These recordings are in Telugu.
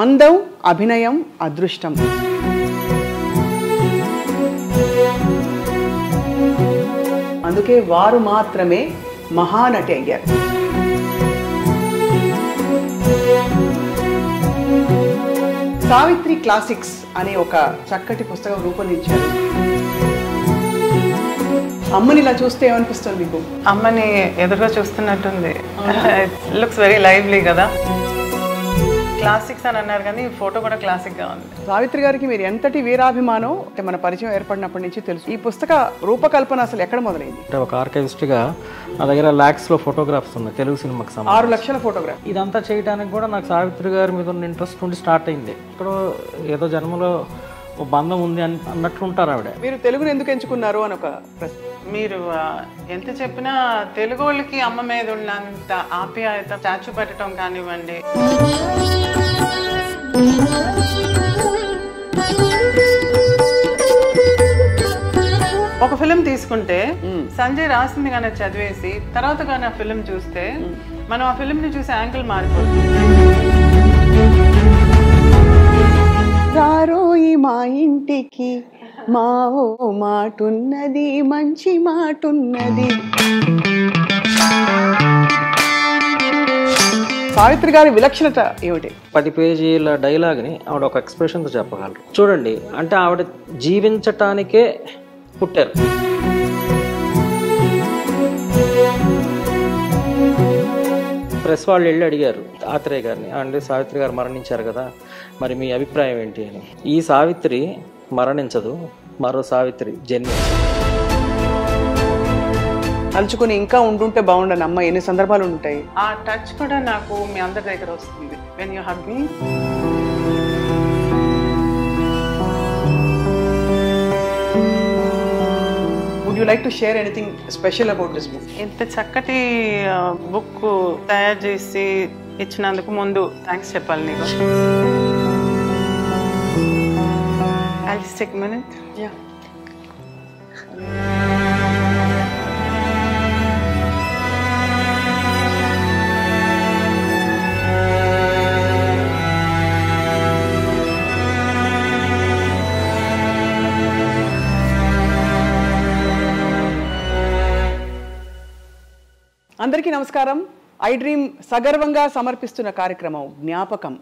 అందం, అభినయం, అదృష్టం. అందుకే వారు మాత్రమే మహానటి అయ్యారు. సావిత్రి క్లాసిక్స్ అనే ఒక చక్కటి పుస్తకం రూపొందించారు. అమ్మని ఇలా చూస్తే ఏమనిపిస్తుంది మీకు? అమ్మని ఎదురుగా చూస్తున్నట్టుంది. లుక్స్ వెరీ లైవ్లీ కదా. క్లాసిక్స్ అని అన్నారు కానీ ఫోటో కూడా క్లాసిక్ గా ఉంది. సావిత్రి గారికి మీరు ఎంతటి వీరాభిమానం అంటే మన పరిచయం ఏర్పడినప్పటి నుంచి తెలుసు. ఈ పుస్తక రూపకల్పన అసలు ఎక్కడ మొదలైంది? అంటే ఒక ఆర్కైవిస్ట్ గా నా దగ్గర లాక్స్ లో ఫోటోగ్రాఫ్స్ ఉన్నాయి తెలుగు సినిమాకి సంబంధించి. 6 లక్షల ఫోటోగ్రాఫ్. ఇదంతా చేయడానికి కూడా నాకు సావిత్రి గారి మీద ఉన్న ఇంట్రెస్ట్ నుండి స్టార్ట్ అయింది. ఇక్కడ ఏదో జన్మలో ఒక బంధం ఉంది అన్నట్లు ఉంటారు ఆవిడ. మీరు తెలుగును ఎందుకు ఎంచుకున్నారు అని ఒక ప్రశ్న. మీరు ఎంత చెప్పినా తెలుగు వాళ్ళకి అమ్మ మీద ఉన్నంత ఆప్యాయత, స్టాచ్యూ పెట్టడం కానివ్వండి, ఒక ఫిలిం తీసుకుంటే సంజయ్ రాసింది కానీ చదివేసి తర్వాత కానీ ఆ ఫిలిం చూస్తే మనం ఆ ఫిలింని చూసే యాంగిల్ మారిపోతుంది. రారోయి మా ఇంటికి మా ఓ మాటున్నది, మంచి మాటున్నది. సావిత్రి గారి విలక్షణత ఏమిటి? 10 పేజీల డైలాగ్ని ఆవిడ ఒక ఎక్స్ప్రెషన్తో చెప్పగలరు. చూడండి, అంటే ఆవిడ జీవించటానికే పుట్టారు. ప్రెస్ వాళ్ళు వెళ్ళి అడిగారు ఆత్రేయ గారిని, అంటే సావిత్రి గారు మరణించారు కదా, మరి మీ అభిప్రాయం ఏంటి అని. ఈ సావిత్రి మరణించదు, మరో సావిత్రి జన్మించదు. తలుచుకుని ఇంకా ఉండుంటే బాగుండని అమ్మ ఎన్ని సందర్భాలు ఉంటాయి. ఆ టచ్ కూడా నాకు మీ అందరి దగ్గర వస్తుంది. When you hug me, would you like to share anything special about this book? ఇంత చక్కటి బుక్ తయారు చేసి ఇచ్చినందుకు ముందు థ్యాంక్స్ చెప్పాలి నీకు. I'll just take a minute. Yeah. అందరికీ నమస్కారం. ఐ డ్రీమ్ సగర్వంగా సమర్పిస్తున్న కార్యక్రమం జ్ఞాపకం.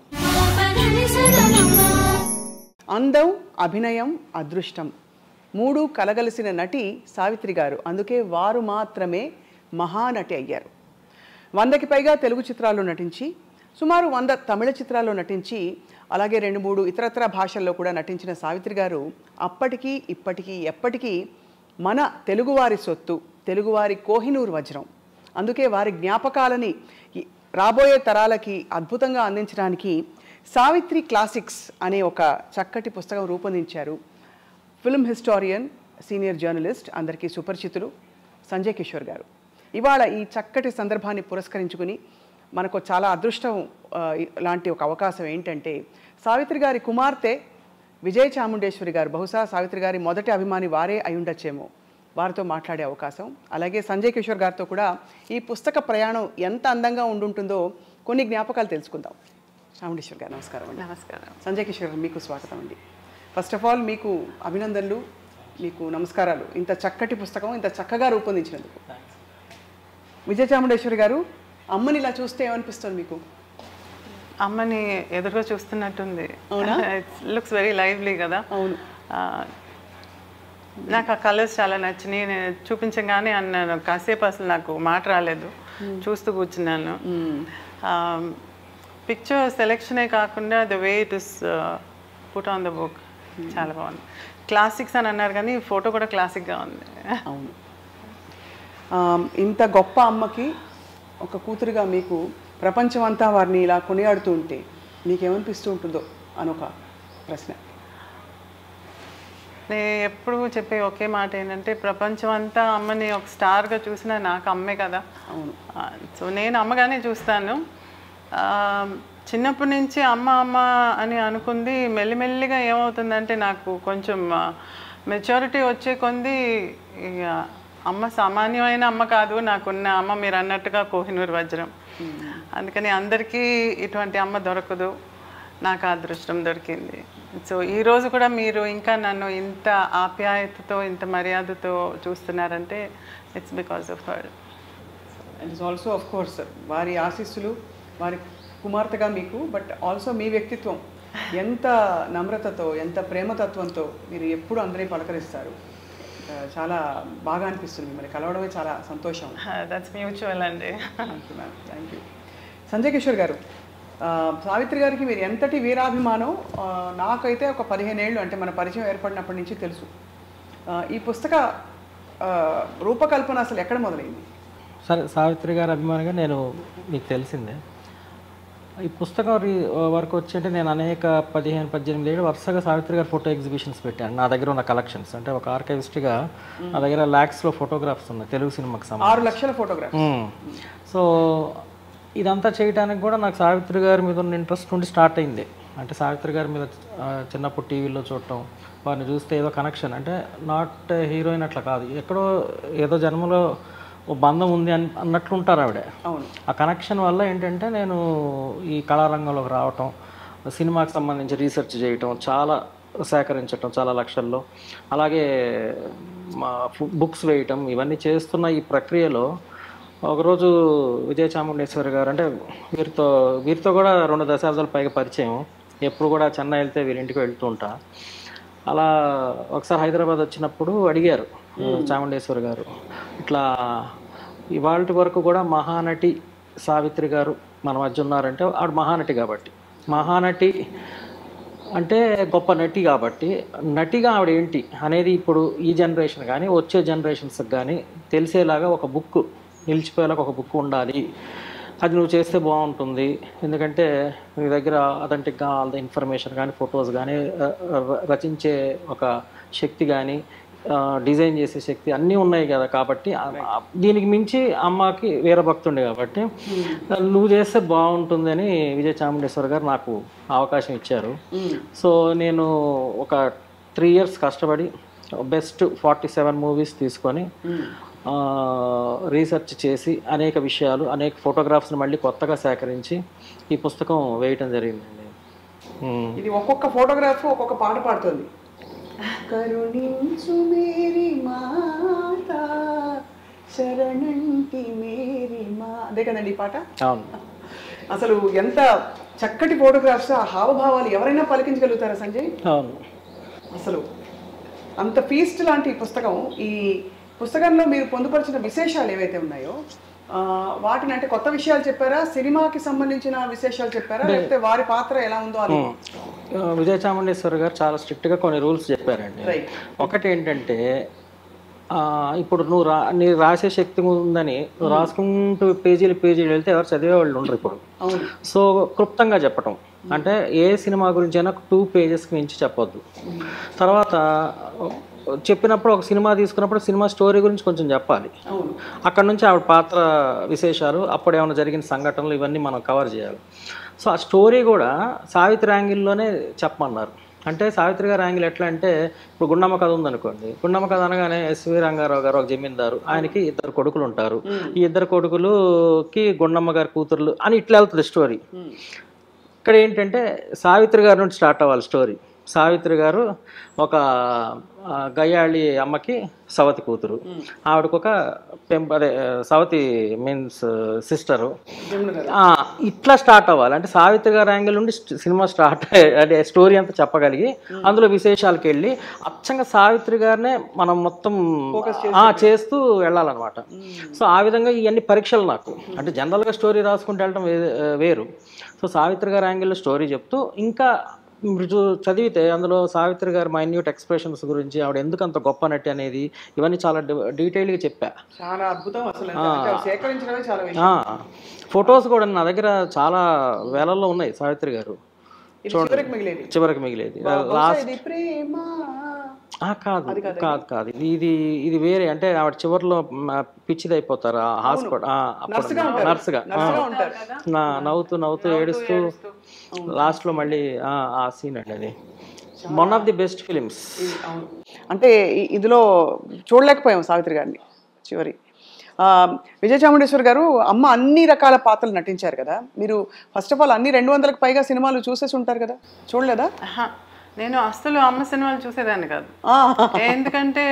అందం, అభినయం, అదృష్టం 3 కలగలిసిన నటి సావిత్రి గారు. అందుకే వారు మాత్రమే మహానటి అయ్యారు. 100కి పైగా తెలుగు చిత్రాల్లో నటించి, సుమారు 100 తమిళ చిత్రాల్లో నటించి, అలాగే 2-3 ఇతరత్ర భాషల్లో కూడా నటించిన సావిత్రి గారు అప్పటికీ ఇప్పటికీ ఎప్పటికీ మన తెలుగువారి సొత్తు, తెలుగువారి కోహినూర్ వజ్రం. అందుకే వారి జ్ఞాపకాలని రాబోయే తరాలకి అద్భుతంగా అందించడానికి సావిత్రి క్లాసిక్స్ అనే ఒక చక్కటి పుస్తకం రూపొందించారు. ఫిల్మ్ హిస్టారియన్, సీనియర్ జర్నలిస్ట్, అందరికీ సుపరిచితులు సంజయ్ కిషోర్ గారు. ఇవాళ ఈ చక్కటి సందర్భాన్ని పురస్కరించుకుని మనకు చాలా అదృష్టం లాంటి ఒక అవకాశం ఏంటంటే, సావిత్రి గారి కుమార్తె విజయ చాముండేశ్వరి గారు, బహుశా సావిత్రి గారి మొదటి అభిమాని వారే అయి ఉండొచ్చేమో, వారితో మాట్లాడే అవకాశం. అలాగే సంజయ్ కిషోర్ గారితో కూడా ఈ పుస్తక ప్రయాణం ఎంత అందంగా ఉండుంటుందో కొన్ని జ్ఞాపకాలు తెలుసుకుందాం. చాముండేశ్వర్ గారు నమస్కారం అండి. నమస్కారం. సంజయ్ కిషోర్ గారు మీకు స్వాగతం అండి. ఫస్ట్ ఆఫ్ ఆల్ మీకు అభినందనలు, మీకు నమస్కారాలు ఇంత చక్కటి పుస్తకం ఇంత చక్కగా రూపొందించినందుకు. విజయ చాముండేశ్వరి గారు, అమ్మని ఇలా చూస్తే ఏమనిపిస్తుంది మీకు? అమ్మని ఎదురుగా చూస్తున్నట్టుంది. లుక్స్ వెరీ లైవ్లీ కదా. అవును. నాకు ఆ కలర్స్ చాలా నచ్చినాయి. నేను చూపించగానే అన్నాను, కాసేపు అసలు నాకు మాట రాలేదు, చూస్తూ కూర్చున్నాను. పిక్చర్ సెలెక్షనే కాకుండా the way it is put on the book చాలా బాగుంది. క్లాసిక్స్ అని అన్నారు కానీ ఫోటో కూడా క్లాసిక్గా ఉంది. అవును. ఇంత గొప్ప అమ్మకి ఒక కూతురుగా మీకు ప్రపంచం అంతా వారిని ఇలా కొనియాడుతూ ఉంటే మీకేమనిపిస్తూ ఉంటుందో అనొక ప్రశ్న. నేను ఎప్పుడు చెప్పే ఒకే మాట ఏంటంటే, ప్రపంచం అంతా అమ్మని ఒక స్టార్గా చూసినా నాకు అమ్మే కదా. అవును. సో నేను అమ్మగానే చూస్తాను. చిన్నప్పటి నుంచి అమ్మ అమ్మ అని అనుకుంది. మెల్లిమెల్లిగా ఏమవుతుందంటే, నాకు కొంచెం మెచ్యూరిటీ వచ్చే కొంది అమ్మ సామాన్యమైన అమ్మ కాదు, నాకున్న అమ్మ మీరు అన్నట్టుగా కోహినూర్ వజ్రం. అందుకని అందరికీ ఇటువంటి అమ్మ దొరకదు, నాకు అదృష్టం దొరికింది. సో ఈరోజు కూడా మీరు ఇంకా నన్ను ఇంత ఆప్యాయతతో ఇంత మర్యాదతో చూస్తున్నారంటే it's because of her. And it's also of course వారి ఆశీస్సులు, వారి కుమార్తెగా మీకు, బట్ ఆల్సో మీ వ్యక్తిత్వం ఎంత నమ్రతతో, ఎంత ప్రేమతత్వంతో మీరు ఎప్పుడు అందరినీ పలకరిస్తారు. చాలా బాగా అనిపిస్తుంది, మిమ్మల్ని కలవడమే చాలా సంతోషం. దట్స్ మ్యూచువల్ అండి. Thank you ma'am, thank you. Sanjay Kishore గారు, సావిత్రి గారికి మీరు ఎంతటి వీరాభిమానం నాకైతే ఒక 15 ఏళ్ళు అంటే మన పరిచయం ఏర్పడినప్పటి నుంచి తెలుసు. ఈ పుస్తక రూపకల్పన అసలు ఎక్కడ మొదలైంది? సరే, సావిత్రి గారి అభిమానిగా నేను మీకు తెలిసిందే. ఈ పుస్తకం వరకు వచ్చి అంటే నేను అనేక 15-18 ఏళ్ళు వరుసగా సావిత్రి గారి ఫోటో ఎగ్జిబిషన్స్ పెట్టాను. నా దగ్గర ఉన్న కలెక్షన్స్ అంటే ఒక ఆర్కైవిస్ట్గా నా దగ్గర ల్యాక్స్లో ఫోటోగ్రాఫ్స్ ఉన్నాయి తెలుగు సినిమాకి సంబంధించి. 6 లక్షల ఫోటోగ్రాఫ్స్. సో ఇదంతా చేయడానికి కూడా నాకు సావిత్రి గారి మీద ఉన్న ఇంట్రెస్ట్ నుండి స్టార్ట్ అయింది. అంటే సావిత్రి గారి మీద చిన్నప్పుడు టీవీలో చూడటం, వారిని చూస్తే ఏదో కనెక్షన్, అంటే నాట్ హీరోయిన్ అట్లా కాదు, ఎక్కడో ఏదో జన్మలో ఓ బంధం ఉంది అన్నట్లు ఉంటారు ఆవిడ. ఆ కనెక్షన్ వల్ల ఏంటంటే నేను ఈ కళారంగంలోకి రావటం, సినిమాకి సంబంధించి రీసెర్చ్ చేయటం, చాలా సేకరించటం చాలా లక్షల్లో, అలాగే మా బుక్స్ వేయటం, ఇవన్నీ చేస్తున్న ఈ ప్రక్రియలో ఒకరోజు విజయ చాముండేశ్వరి గారు, అంటే వీరితో కూడా 2 దశాబ్దాల పైగా పరిచయం, ఎప్పుడు కూడా చెన్నై వెళ్తే వీరింటికి వెళ్తూ ఉంటా. అలా ఒకసారి హైదరాబాద్ వచ్చినప్పుడు అడిగారు చాముండేశ్వరి గారు, ఇట్లా ఇవాళ వరకు కూడా మహానటి సావిత్రి గారు మన మధ్య ఉన్నారంటే ఆవిడ మహానటి కాబట్టి, మహానటి అంటే గొప్ప నటి కాబట్టి, నటిగా ఆవిడ ఏంటి అనేది ఇప్పుడు ఈ జనరేషన్ కానీ వచ్చే జనరేషన్స్కి కానీ తెలిసేలాగా ఒక బుక్, నిలిచిపోయేలాగా ఒక బుక్ ఉండాలి, అది నువ్వు చేస్తే బాగుంటుంది. ఎందుకంటే మీ దగ్గర అథెంటిక్గా ఆల్ ద ఇన్ఫర్మేషన్ కానీ, ఫొటోస్ కానీ, రచించే ఒక శక్తి కానీ, డిజైన్ చేసే శక్తి అన్నీ ఉన్నాయి కదా. కాబట్టి దీనికి మించి అమ్మకి వీరభక్తుండే కాబట్టి నువ్వు చేస్తే బాగుంటుంది అని విజయ చాముండేశ్వరి గారు నాకు అవకాశం ఇచ్చారు. సో నేను ఒక 3 years కష్టపడి బెస్ట్ 47 మూవీస్ తీసుకొని రీసెర్చ్ చేసి అనేక విషయాలు, అనేక ఫోటోగ్రాఫ్స్ని మళ్ళీ కొత్తగా సేకరించి ఈ పుస్తకం వేయటం జరిగిందండి. ఇది ఒక్కొక్క ఫోటోగ్రాఫ్ ఒక్కొక్క పాట పాడుతుంది. కరుణించు మేరీ మాత శరణంటి మేరీ మా, అదే కదండి ఈ పాట. అవును. అసలు ఎంత చక్కటి ఫోటోగ్రాఫ్స్, ఆ హావభావాలు ఎవరైనా పలికించగలుగుతారా సంజయ్? అవును. అసలు అంత ఫీస్ట్ లాంటి ఈ పుస్తకం, ఈ పుస్తకంలో మీరు పొందుపరిచిన విశేషాలు ఏవైతే ఉన్నాయో వాటిని, అంటే కొత్త విషయాలు చెప్పారా, సినిమాకి సంబంధించిన విశేషాలు చెప్పారా, లేకపోతే వారి పాత్ర ఎలా ఉందో అది? విజయ చాముండేశ్వరి గారు చాలా స్ట్రిక్ట్గా కొన్ని రూల్స్ చెప్పారండి. ఒకటి ఏంటంటే, ఇప్పుడు నీ రాసే శక్తి ఉందని నువ్వు రాసుకుంటూ పేజీలు వెళ్తే ఎవరు చదివే వాళ్ళు ఉండరు ఇప్పుడు. సో క్లుప్తంగా చెప్పటం, అంటే ఏ సినిమా గురించి అయినా 2 pagesకి మించి చెప్పొద్దు. తర్వాత చెప్పినప్పుడు ఒక సినిమా తీసుకున్నప్పుడు సినిమా స్టోరీ గురించి కొంచెం చెప్పాలి. అక్కడ నుంచి ఆవిడ పాత్ర విశేషాలు, అప్పుడు ఏమైనా జరిగిన సంఘటనలు, ఇవన్నీ మనం కవర్ చేయాలి. సో ఆ స్టోరీ కూడా సావిత్రి యాంగిల్లోనే చెప్పమన్నారు. అంటే సావిత్రి గారి యాంగిల్ ఎట్లా అంటే, ఇప్పుడు గుండమ్మ కథ ఉందనుకోండి, గుండమ్మ కథ అనగానే ఎస్వి రంగారావు గారు ఒక జమీందారు, ఆయనకి 2 కొడుకులు ఉంటారు, ఈ 2 కొడుకులకి గుండమ్మ గారి కూతుర్లు అని ఇట్లా వెళ్తుంది స్టోరీ. ఇక్కడ ఏంటంటే సావిత్రి గారి నుండి స్టార్ట్ అవ్వాలి స్టోరీ. సావిత్రి గారు ఒక గయ్యాళి అమ్మకి సవతి కూతురు, ఆవిడకు ఒక సవతి మీన్స్ సిస్టరు, ఇట్లా స్టార్ట్ అవ్వాలి. అంటే సావిత్రి గారి యాంగిల్ నుండి సినిమా స్టార్ట్, అంటే స్టోరీ అంతా చెప్పగలిగి అందులో విశేషాలకు వెళ్ళి అచ్చంగా సావిత్రి గారినే మనం మొత్తం చేస్తూ వెళ్ళాలన్నమాట. సో ఆ విధంగా ఇవన్నీ పరీక్షలు నాకు, అంటే జనరల్గా స్టోరీ రాసుకుంటూ వెళ్ళడం వేరు. సో సావిత్రి గారి యాంగిల్లో స్టోరీ చెప్తూ, ఇంకా మీరు చదివితే అందులో సావిత్రి గారి మైన్యూట్ ఎక్స్ప్రెషన్స్ గురించి, ఆవిడ ఎందుకు అంత గొప్ప నటి అనేది, ఇవన్నీ చాలా డీటెయిల్గా చెప్పా. చాలా అద్భుతం అసలు, సేకరించడమే చాలా. ఫొటోస్ కూడా నా దగ్గర చాలా వేలల్లో ఉన్నాయి సావిత్రి గారు. చివరికి మిగిలేది కాదు, ఇది వేరే. అంటే ఆవిడ చివరిలో పిచ్చిది అయిపోతారు హాస్పిటల్ నర్సుగా, నవ్వుతూ ఏడుస్తూ లాస్ట్ లో మళ్ళీ ఆ సీన్ అండి, అది one of the best films. అంటే ఇందులో చూడలేకపోయాం సావిత్రి గారిని, చివరి విజయ చాముండేశ్వర్ గారు అమ్మ అన్ని రకాల పాత్రలు నటించారు కదా, మీరు ఫస్ట్ ఆఫ్ ఆల్ అన్ని 200లకు పైగా సినిమాలు చూసేసి ఉంటారు కదా, చూడలేదా? నేను అస్సలు అమ్మ సినిమాలు చూసేదాన్ని కాదు. ఎందుకంటే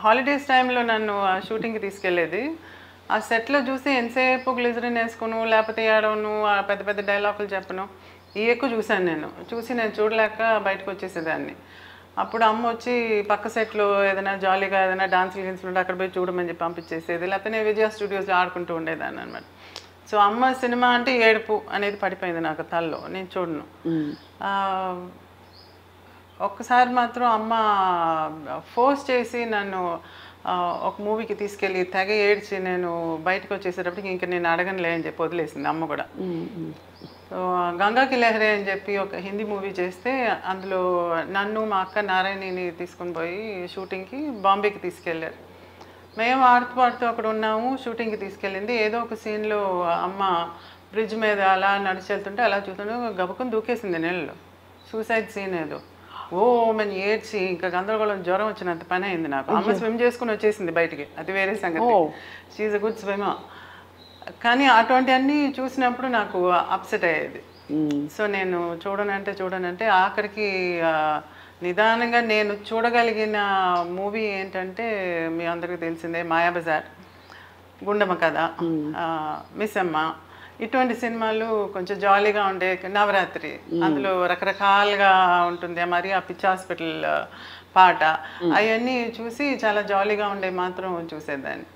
హాలిడేస్ టైంలో నన్ను షూటింగ్కి తీసుకెళ్ళేది. ఆ సెట్లో చూసి ఎంతసేపు గ్లిజరిన్ వేసుకును, లేకపోతే ఏడవను, పెద్ద పెద్ద డైలాగులు చెప్పను, ఇవి ఎక్కువ చూశాను. నేను చూడలేక బయటకు వచ్చేసేదాన్ని. అప్పుడు అమ్మ వచ్చి పక్క సెట్లో ఏదైనా జాలీగా ఏదైనా డాన్సులు గిన్సులు ఉంటే అక్కడ పోయి చూడమని చెప్పి పంపించేసేది, లేకపోతే నేను విజయ స్టూడియోస్లో ఆడుకుంటూ ఉండేదాన్ని అనమాట. సో అమ్మ సినిమా అంటే ఏడుపు అనేది పడిపోయింది నాకు తల్లో, నేను చూడను. ఒక్కసారి మాత్రం అమ్మ ఫోర్స్ చేసి నన్ను ఒక మూవీకి తీసుకెళ్ళి తెగ ఏడ్చి నేను బయటకు వచ్చేసేటప్పటికి ఇంకా నేను అడగనులే అని చెప్పి వదిలేసింది అమ్మ కూడా. సో గంగాకి లహరే అని చెప్పి ఒక హిందీ మూవీ చేస్తే అందులో నన్ను మా అక్క నారాయణిని తీసుకొని పోయి షూటింగ్కి బాంబేకి తీసుకెళ్ళారు. మేము ఆడుతూ అక్కడ ఉన్నాము, షూటింగ్కి తీసుకెళ్ళింది. ఏదో ఒక సీన్లో అమ్మ బ్రిడ్జ్ మీద అలా నడిచి వెళ్తుంటే అలా చూస్తుంటే గబుకుని దూకేసింది నీళ్ళలో. సూసైడ్ సీన్ ఏదో. మని ఏడ్చి ఇంకా గందరగోళం, జ్వరం వచ్చినంత పని అయింది నాకు. అమ్మ స్విమ్ చేసుకుని వచ్చేసింది బయటికి, అది వేరే సంగతి. She's a good swimmer. కానీ అటువంటివన్నీ చూసినప్పుడు నాకు అప్సెట్ అయ్యేది. సో నేను చూడనంటే ఆఖరికి నిదానంగా నేను చూడగలిగిన మూవీ ఏంటంటే మీ అందరికీ తెలిసిందే మాయాబజార్, గుండమ్మ కథ, మిస్ అమ్మ, ఇటువంటి సినిమాలు కొంచెం జాలీగా ఉండే. నవరాత్రి, అందులో రకరకాలుగా ఉంటుంది, మరి ఆ పిచ్చి హాస్పిటల్ పాట, అవన్నీ చూసి చాలా జాలీగా ఉండే మాత్రం చూసేదాన్ని.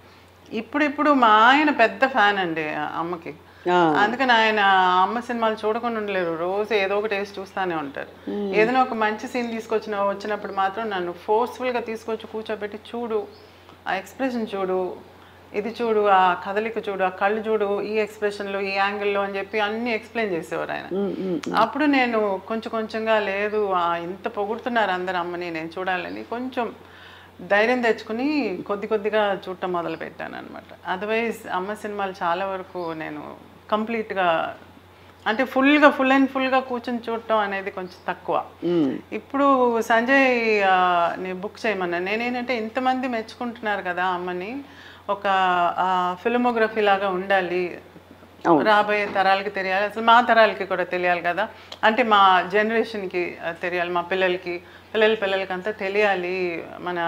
ఇప్పుడు మా ఆయన పెద్ద ఫ్యాన్ అండి అమ్మకి, అందుకని ఆయన అమ్మ సినిమాలు చూడకుండా ఉండలేరు. రోజు ఏదో ఒకటి వేసి చూస్తూనే ఉంటారు. ఏదైనా ఒక మంచి సీన్ వచ్చినప్పుడు మాత్రం నన్ను ఫోర్స్ఫుల్గా తీసుకొచ్చి కూర్చోబెట్టి, చూడు ఆ ఎక్స్ప్రెషన్ చూడు, ఇది చూడు, ఆ కదలిక చూడు, ఆ కళ్ళు చూడు, ఈ ఎక్స్ప్రెషన్లో, ఈ యాంగిల్లో అని చెప్పి అన్నీ ఎక్స్ప్లెయిన్ చేసేవారు ఆయన. అప్పుడు నేను కొంచెంగా లేదు ఇంత పొగుడుతున్నారు అందరు అమ్మని, నేను చూడాలని కొంచెం ధైర్యం తెచ్చుకుని కొద్దిగా చూడటం మొదలు పెట్టాను అనమాట. అదర్వైజ్ అమ్మ సినిమాలు చాలా వరకు నేను కంప్లీట్గా అంటే ఫుల్ అండ్ ఫుల్గా కూర్చొని చూడటం అనేది కొంచెం తక్కువ. ఇప్పుడు సంజయ్ ని బుక్ చేయమన్నా. నేనేంటంటే ఇంతమంది మెచ్చుకుంటున్నారు కదా అమ్మని, ఒక ఫిల్మోగ్రఫీ లాగా ఉండాలి, రాబోయే తరాలకి తెలియాలి, అసలు మా తరాలకి కూడా తెలియాలి కదా, అంటే మా జనరేషన్కి తెలియాలి, మా పిల్లలకి అంతా తెలియాలి, మన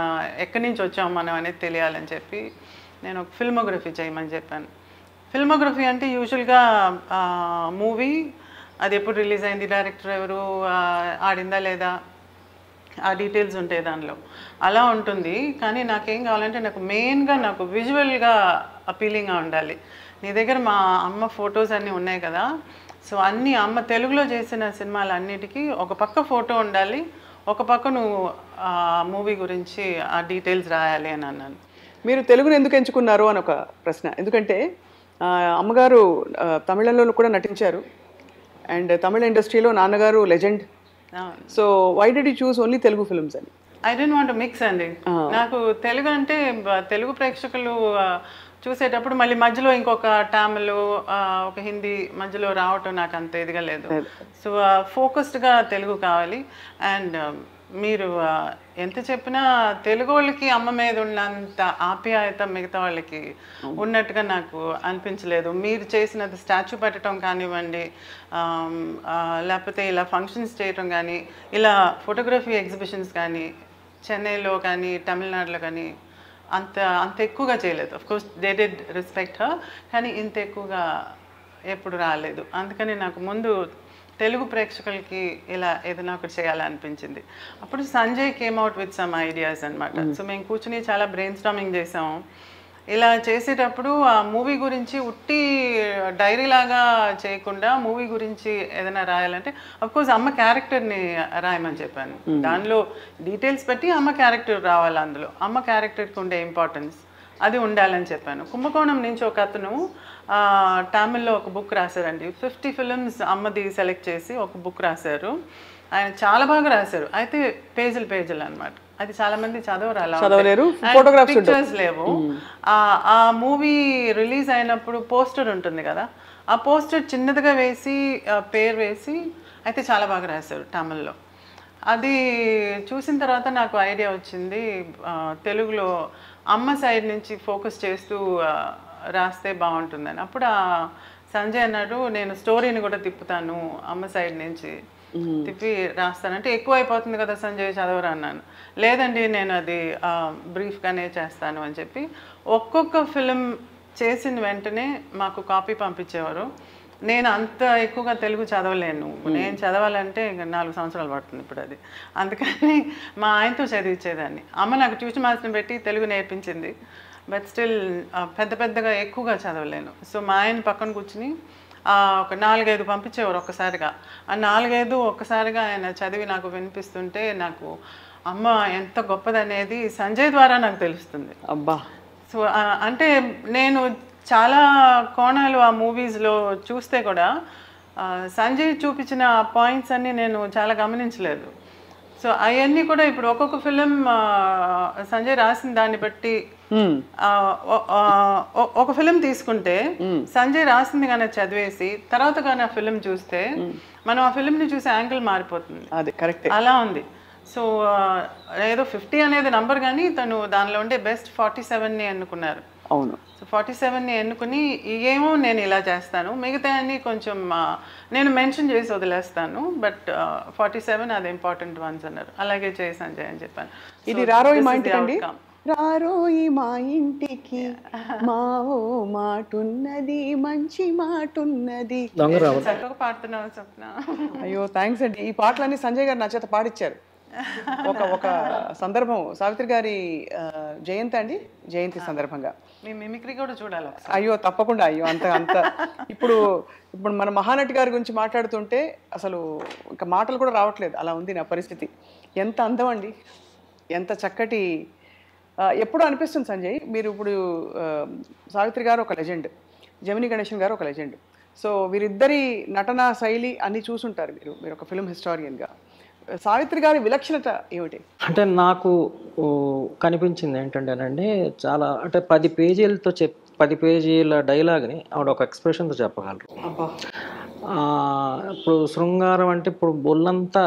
ఎక్కడి నుంచి వచ్చాము మనం అనేది తెలియాలని చెప్పి నేను ఒక ఫిల్మోగ్రఫీ చేయమని చెప్పాను. ఫిల్మోగ్రఫీ అంటే యూజువల్గా మూవీ అది ఎప్పుడు రిలీజ్ అయింది, డైరెక్టర్ ఎవరు, ఆడిందా లేదా, ఆ డీటెయిల్స్ ఉంటాయి దానిలో, అలా ఉంటుంది. కానీ నాకేం కావాలంటే నాకు మెయిన్గా నాకు విజువల్గా అపీలింగ్గా ఉండాలి. నీ దగ్గర మా అమ్మ ఫొటోస్ అన్నీ ఉన్నాయి కదా, సో అన్నీ అమ్మ తెలుగులో చేసిన సినిమాలు అన్నిటికీ ఒక పక్క ఫోటో ఉండాలి, ఒక పక్క నువ్వు మూవీ గురించి ఆ డీటెయిల్స్ రాయాలి అని అన్నాను. మీరు తెలుగును ఎందుకు ఎంచుకున్నారు అని ఒక ప్రశ్న. ఎందుకంటే అమ్మగారు తమిళంలో కూడా నటించారు, అండ్ తమిళ ఇండస్ట్రీలో నాన్నగారు legend. So why did you choose only Telugu films అని? I don't want to mix అండి. నాకు తెలుగు అంటే తెలుగు ప్రేక్షకులు చూసేటప్పుడు మళ్ళీ మధ్యలో ఇంకొక తమిళ్, ఒక హిందీ మధ్యలో రావటం నాకు అంత ఇదిగా లేదు. సో ఫోకస్డ్గా తెలుగు కావాలి. అండ్ మీరు ఎంత చెప్పినా తెలుగు వాళ్ళకి అమ్మ మీద ఉన్నంత ఆప్యాయత మిగతా వాళ్ళకి ఉన్నట్టుగా నాకు అనిపించలేదు. మీరు చేసినది స్టాచ్యూ పెట్టడం కానివ్వండి, లేకపోతే ఇలా ఫంక్షన్స్ చేయటం కానీ, ఇలా ఫోటోగ్రఫీ ఎగ్జిబిషన్స్ కానీ చెన్నైలో కానీ తమిళనాడులో కానీ అంత ఎక్కువగా చేయలేదు. Of course they did respect her, కానీ ఇంత ఎక్కువగా ఎప్పుడు రాలేదు. అందుకని నాకు ముందు తెలుగు ప్రేక్షకులకి ఇలా ఏదైనా ఒకటి చేయాలనిపించింది. అప్పుడు Sanjay came out with some ideas అనమాట. సో మేము కూర్చుని చాలా బ్రెయిన్ స్టార్మింగ్ చేసాము. ఇలా చేసేటప్పుడు ఆ మూవీ గురించి ఉట్టి డైరీ లాగా చేయకుండా మూవీ గురించి ఏదైనా రాయాలంటే అఫ్కోర్స్ అమ్మ క్యారెక్టర్ని రాయమని చెప్పాను. దానిలో డీటెయిల్స్ పెట్టి అమ్మ క్యారెక్టర్ రావాలి, అందులో అమ్మ క్యారెక్టర్కి ఉండే ఇంపార్టెన్స్ అది ఉండాలని చెప్పాను. కుంభకోణం నుంచి ఒక అతను తమిళ్లో ఒక బుక్ రాశారండి. 50 ఫిల్మ్స్ అమ్మది సెలెక్ట్ చేసి ఒక బుక్ రాశారు. ఆయన చాలా బాగా రాశారు. అయితే పేజీలు అనమాట. అది చాలా మంది చదవలేరు, పిక్చర్స్ లేవు. ఆ మూవీ రిలీజ్ అయినప్పుడు పోస్టర్ ఉంటుంది కదా, ఆ పోస్టర్ చిన్నదిగా వేసి పేరు వేసి అయితే చాలా బాగా రాశారు తమిళ్లో. అది చూసిన తర్వాత నాకు ఐడియా వచ్చింది, తెలుగులో అమ్మ సైడ్ నుంచి ఫోకస్ చేస్తూ రాస్తే బాగుంటుందని. అప్పుడు సంజయ్ అన్నాడు నేను స్టోరీని కూడా తిప్పుతాను అమ్మ సైడ్ నుంచి తిప్పి రాస్తానంటే ఎక్కువ అయిపోతుంది కదా సంజయ్ చదవరా అన్నాను. లేదండి నేను అది బ్రీఫ్గానే చేస్తాను అని చెప్పి ఒక్కొక్క ఫిలిం చేసిన వెంటనే మాకు కాపీ పంపించేవారు. నేను అంత ఎక్కువగా తెలుగు చదవలేను, నేను చదవాలంటే ఇంకా 4 సంవత్సరాలు పడుతుంది ఇప్పుడు అది. అందుకని మా ఆయనతో చదివించేదాన్ని. అమ్మ నాకు ట్యూషన్ మాస్టర్ని పెట్టి తెలుగు నేర్పించింది, బట్ స్టిల్ పెద్దగా ఎక్కువగా చదవలేను. సో మా ఆయన పక్కన కూర్చుని ఒక 4-5 పంపించేవారు ఒక్కసారిగా. ఆ 4-5 ఒక్కసారిగా ఆయన చదివి నాకు వినిపిస్తుంటే నాకు అమ్మ ఎంత గొప్పదనేది సంజయ్ ద్వారా నాకు తెలుస్తుంది. అబ్బా. సో అంటే నేను చాలా కోణాలు ఆ మూవీస్లో చూస్తే కూడా సంజయ్ చూపించిన పాయింట్స్ అన్నీ నేను చాలా గమనించలేదు. సో అవన్నీ కూడా ఇప్పుడు ఒక్కొక్క ఫిలిం సంజయ్ రాసిన దాన్ని బట్టి ఒక ఫిలిం తీసుకుంటే సంజయ్ రాసింది కానీ చదివేసి తర్వాత కానీ ఆ ఫిలిం చూస్తే మనం ఆ ఫిలింని చూసే యాంగిల్ మారిపోతుంది. అది కరెక్ట్, అలా ఉంది. సో ఏదో 50 అనేది నంబర్ కానీ తను దానిలో ఉండే బెస్ట్ 47ని ఎన్నుకున్నారు. అవును. సో 47ని ఎన్నుకుని ఏమో నేను ఇలా చేస్తాను, మిగతా అన్ని కొంచెం నేను మెన్షన్ చేసి వదిలేస్తాను, బట్ 47 అది ఇంపార్టెంట్ వన్స్ అన్నారు. అలాగే చేయి సంజయ్ అని చెప్పాను. ఇది రారోయి మా ఇంటికి అండి, రారోయి మా ఇంటికి మావో మాటున్నది మంచి మాటున్నది. చక్కగా పాడుతున్నావు స్వప్న. అయ్యో థ్యాంక్స్ అండి. ఈ పాటలన్నీ సంజయ్ గారు నా చేత పాడిచ్చారు. ఒక సందర్భం సావిత్రి గారి జయంతి అండి, జయంతి సందర్భంగా మీ మిమిక్రీ కూడా చూడాలి. అయ్యో తప్పకుండా. అయ్యో అంత ఇప్పుడు మన మహానటి గారి గురించి మాట్లాడుతుంటే అసలు ఇంకా మాటలు కూడా రావట్లేదు, అలా ఉంది నా పరిస్థితి. ఎంత అందం అండి, ఎంత చక్కటి. ఎప్పుడు అనిపిస్తుంది సంజయ్, మీరు ఇప్పుడు సావిత్రి గారు ఒక లెజెండ్, జమినీ గణేశన్ గారు ఒక లెజెండ్. సో వీరిద్దరి నటనా శైలి అన్నీ చూసుంటారు మీరు ఒక ఫిల్మ్ హిస్టారియన్గా. సావిత్రి గారి విలక్షణత ఏమిటి అంటే నాకు కనిపించింది ఏంటంటేనండి, చాలా అంటే 10 పేజీలతో 10 పేజీల డైలాగ్ని ఆవిడ ఒక ఎక్స్ప్రెషన్తో చెప్పగలరు. ఇప్పుడు శృంగారం అంటే ఇప్పుడు బొల్లంతా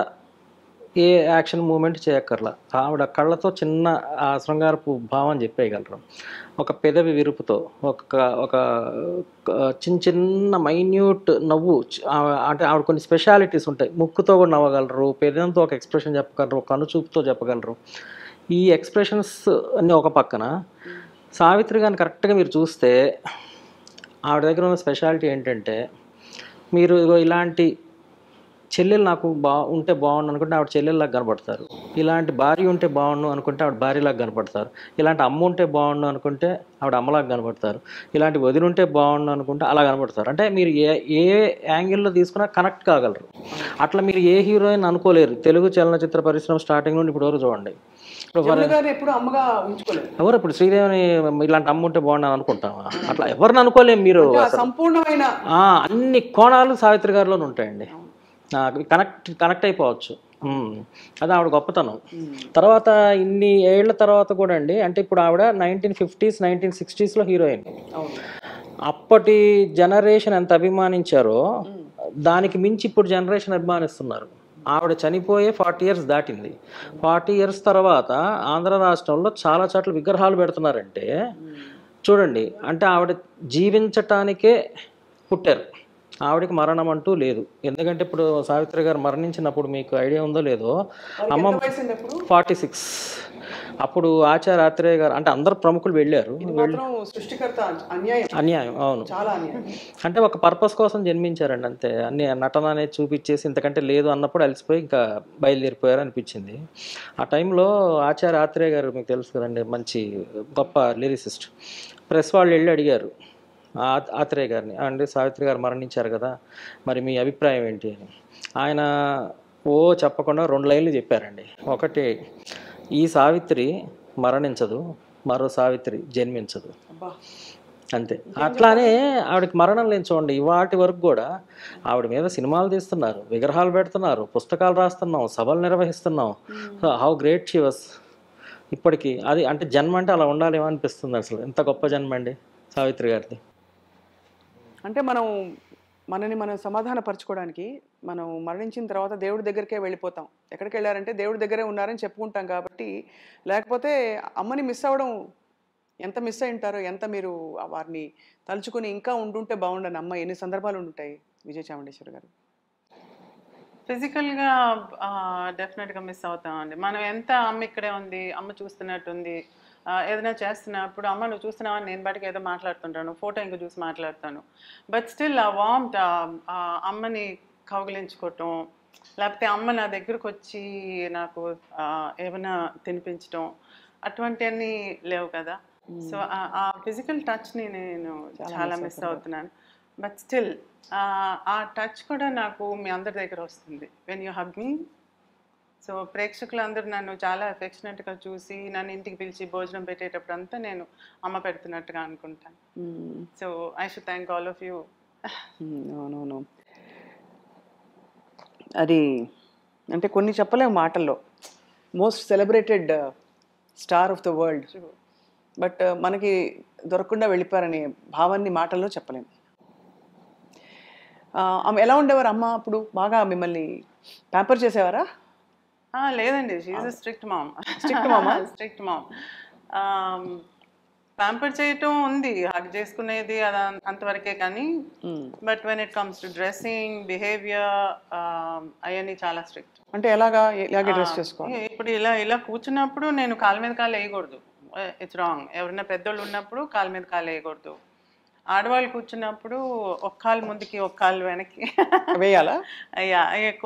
ఏ యాక్షన్ మూమెంట్ చేయక్కర్లా, ఆవిడ కళ్ళతో చిన్న ఆ శృంగారపు భావం చెప్పేయగలరు. ఒక పెదవి విరుపుతో ఒక చిన్న మైన్యూట్ నవ్వు, అంటే ఆవిడ కొన్ని స్పెషాలిటీస్ ఉంటాయి. ముక్కుతో కూడా నవ్వగలరు, పెదంతో ఒక ఎక్స్ప్రెషన్ చెప్పగలరు, కనుచూపుతో చెప్పగలరు. ఈ ఎక్స్ప్రెషన్స్ అన్నీ ఒక పక్కన, సావిత్రి గారిని కరెక్ట్గా మీరు చూస్తే ఆవిడ దగ్గర ఉన్న స్పెషాలిటీ ఏంటంటే, మీరు ఇలాంటి చెల్లెలు నాకు ఉంటే బాగుండు అనుకుంటే ఆవిడ చెల్లెల్లాగా కనపడతారు, ఇలాంటి భార్య ఉంటే బాగుండు అనుకుంటే ఆవిడ భార్యలాగా కనపడతారు, ఇలాంటి అమ్మ ఉంటే బాగుండు అనుకుంటే ఆవిడ అమ్మలాగా కనపడతారు, ఇలాంటి వదిన ఉంటే బాగుండు అనుకుంటే అలా కనపడతారు. అంటే మీరు ఏ యాంగిల్లో తీసుకున్నా కనెక్ట్ కాగలరు. అట్లా మీరు ఏ హీరోయిన్ అనుకోలేరు తెలుగు చలనచిత్ర పరిశ్రమ స్టార్టింగ్ నుండి ఇప్పుడు వరకు చూడండి. ఎవరు ఇప్పుడు శ్రీదేవిని ఇలాంటి అమ్మ ఉంటే బాగుండు అనుకుంటామా? అట్లా ఎవరిని అనుకోలేము. మీరు సంపూర్ణమైన అన్ని కోణాలు సావిత్రి గారిలోనే ఉంటాయండి. కనెక్ట్ అయిపోవచ్చు. అది ఆవిడ గొప్పతనం. తర్వాత ఇన్ని ఏళ్ల తర్వాత కూడా అండి, అంటే ఇప్పుడు ఆవిడ 1950s 1960sలో హీరోయిన్. అప్పటి జనరేషన్ ఎంత అభిమానించారో దానికి మించి ఇప్పుడు జనరేషన్ అభిమానిస్తున్నారు. ఆవిడ చనిపోయే 40 years దాటింది. 40 years తర్వాత ఆంధ్ర రాష్ట్రంలో చాలా చోట్ల విగ్రహాలు పెడుతున్నారంటే చూడండి, అంటే ఆవిడ జీవించటానికే పుట్టారు, ఆవిడకి మరణం అంటూ లేదు. ఎందుకంటే ఇప్పుడు సావిత్రి గారు మరణించినప్పుడు మీకు ఐడియా ఉందో లేదో, అమ్మ 46. అప్పుడు ఆచార్య ఆత్రేయ గారు అంటే అందరు ప్రముఖులు వెళ్ళారు. అన్యాయం, అవును. అంటే ఒక పర్పస్ కోసం జన్మించారండి అంతే. అన్ని నటన అనేది చూపించేసి ఇంతకంటే లేదు అన్నప్పుడు అలసిపోయి ఇంకా బయలుదేరిపోయారు అనిపించింది. ఆ టైంలో ఆచార్య ఆత్రేయ గారు మీకు తెలుసు కదండి, మంచి గొప్ప లిరిసిస్ట్. ప్రెస్ వాళ్ళు వెళ్ళి అడిగారు ఆత్రేయ గారిని, అంటే సావిత్రి గారు మరణించారు కదా, మరి మీ అభిప్రాయం ఏంటి అని. ఆయన చెప్పకుండా 2 లైన్లు చెప్పారండి. ఒకటి, ఈ సావిత్రి మరణించదు, మరో సావిత్రి జన్మించదు, అంతే. అట్లానే ఆవిడకి మరణం లేని చూడండి, ఇవాటి వరకు కూడా ఆవిడ మీద సినిమాలు తీస్తున్నారు, విగ్రహాలు పెడుతున్నారు, పుస్తకాలు రాస్తున్నాం, సభలు నిర్వహిస్తున్నాం. How great she was. ఇప్పటికీ అది అంటే జన్మ అంటే అలా ఉండాలేమో అనిపిస్తుంది. అసలు ఎంత గొప్ప జన్మ అండి సావిత్రి గారిది. అంటే మనని మనం సమాధానపరచుకోవడానికి మనం మరణించిన తర్వాత దేవుడి దగ్గరికే వెళ్ళిపోతాం. ఎక్కడికి వెళ్ళారంటే దేవుడి దగ్గరే ఉన్నారని చెప్పుకుంటాం. కాబట్టి లేకపోతే అమ్మని మిస్ అవ్వడం ఎంత మిస్ అయి ఉంటారో, ఎంత మీరు వారిని తలుచుకుని ఇంకా ఉండుంటే బాగుండని అమ్మ ఎన్ని సందర్భాలు ఉంటాయి విజయ చాముండేశ్వరి గారు? ఫిజికల్గా డెఫినెట్గా మిస్ అవుతామండి. మనం ఎంత అమ్మ ఇక్కడే ఉంది, అమ్మ చూస్తున్నట్టుంది, ఏదైనా చేస్తున్నప్పుడు అమ్మ నువ్వు చూస్తున్నావని నేను బయటకు ఏదో మాట్లాడుతుంటాను, ఫోటో ఇంకా చూసి మాట్లాడతాను. బట్ స్టిల్ ఆ వార్మ్త్, అమ్మని కౌగిలించుకోవటం, లేకపోతే అమ్మ నా దగ్గరకు వచ్చి నాకు ఏమైనా తినిపించటం, అటువంటివన్నీ లేవు కదా. సో ఆ ఫిజికల్ టచ్ని నేను చాలా మిస్ అవుతున్నాను. బట్ స్టిల్ ఆ టచ్ కూడా నాకు మీ అందరి దగ్గర వస్తుంది when you hug me. So ప్రేక్షకులందరూ నన్ను చాలా అఫెక్షనేట్గా చూసి నన్ను ఇంటికి పిలిచి భోజనం పెట్టేటప్పుడు అంతా నేను అమ్మ పెడుతున్నట్టుగా అనుకుంటాను. So I should thank all of you. అవునవును, అది అంటే కొన్ని చెప్పలేము మాటల్లో. Most celebrated star of the world, but మనకి దొరకకుండా వెళ్ళిపోయారనే భావాన్ని మాటల్లో చెప్పలేము. ఆమె ఎలా ఉండేవారు అమ్మ అప్పుడు? బాగా మిమ్మల్ని ప్యాంపర్ చేసేవారా? లేదండి, షీఈ్ స్ట్రిక్ట్ మామ్. స్ట్రిక్ట్ మామా? Strict mom. ప్యాంపర్ చేయటం ఉంది, హగ్ చేసుకునేది అది అంతవరకే. కానీ but when it comes to dressing, behaviour, అవన్నీ చాలా స్ట్రిక్ట్. అంటే ఎలాగే డ్రెస్ చేసుకోవాలి? ఇప్పుడు ఇలా కూర్చున్నప్పుడు నేను కాలు మీద కాలు వేయకూడదు, ఇట్స్ రాంగ్. ఎవరైనా పెద్దోళ్ళు ఉన్నప్పుడు కాలు మీద కాలు వేయకూడదు. ఆడవాళ్ళు కూర్చున్నప్పుడు ఒక కాలు ముందుకి ఒక కాలు వెనక్కి వేయాలా? అయ్యా,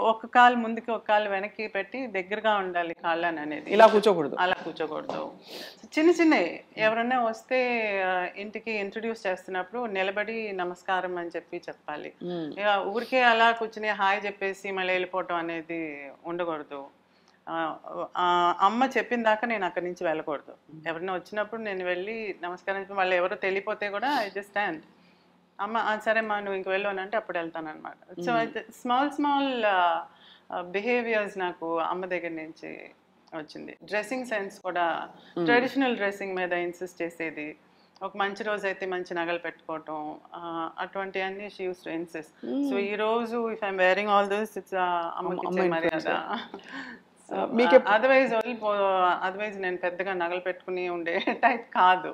ఒక కాలు ముందుకి ఒక కాలు వెనక్కి పెట్టి దగ్గరగా ఉండాలి కాళ్ళని అనేది. ఇలా కూర్చోకూడదు? అలా కూర్చోకూడదు. చిన్న చిన్నవి ఎవరన్నా వస్తే ఇంటికి ఇంట్రడ్యూస్ చేస్తున్నప్పుడు నిలబడి నమస్కారం అని చెప్పాలి. ఊరికే అలా కూర్చుని హాయ్ చెప్పేసి మళ్ళీ వెళ్ళిపోవటం అనేది ఉండకూడదు. అమ్మ చెప్పిన దాకా నేను అక్కడి నుంచి వెళ్ళకూడదు. ఎవరైనా వచ్చినప్పుడు నేను వెళ్ళి నమస్కారం చెప్పి వాళ్ళు ఎవరో తెలియపోతే కూడా ఐ జస్ట్ స్టాండ్. అమ్మ సరే మా నువ్వు ఇంక వెళ్ళు అని అంటే అప్పుడు వెళ్తాను అనమాట. సో స్మాల్ బిహేవియర్స్ నాకు అమ్మ దగ్గర నుంచి వచ్చింది. డ్రెస్సింగ్ సెన్స్ కూడా ట్రెడిషనల్ డ్రెస్సింగ్ మీద ఇన్సిస్ట్ చేసేది. ఒక మంచి రోజు అయితే మంచి నగలు పెట్టుకోవటం, అటువంటివన్నీ she used to insist. So ఈ రోజు if I'm wearing all this it's అమ్మకి ఇచ్చే మర్యాద. అదర్వైజ్ నేను పెద్దగా నగలు పెట్టుకుని ఉండే టైప్ కాదు.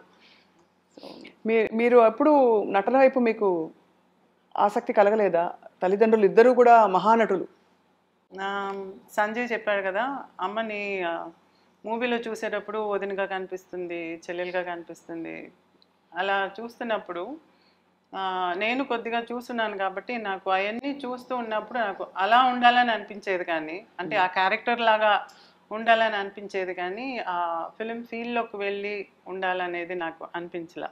మీరు ఎప్పుడు నటన వైపు మీకు ఆసక్తి కలగలేదా? తల్లిదండ్రులు ఇద్దరూ కూడా మహానటులు. సంజయ్ చెప్పాడు కదా, అమ్మని మూవీలో చూసేటప్పుడు వదినగా కనిపిస్తుంది, చెల్లెలుగా కనిపిస్తుంది. అలా చూస్తున్నప్పుడు నేను కొద్దిగా చూస్తున్నాను కాబట్టి నాకు అవన్నీ చూస్తూ ఉన్నప్పుడు నాకు అలా ఉండాలని అనిపించేది. కానీ అంటే ఆ క్యారెక్టర్ లాగా ఉండాలని అనిపించేది, కానీ ఆ ఫిలిం ఫీల్డ్లోకి వెళ్ళి ఉండాలనేది నాకు అనిపించలా.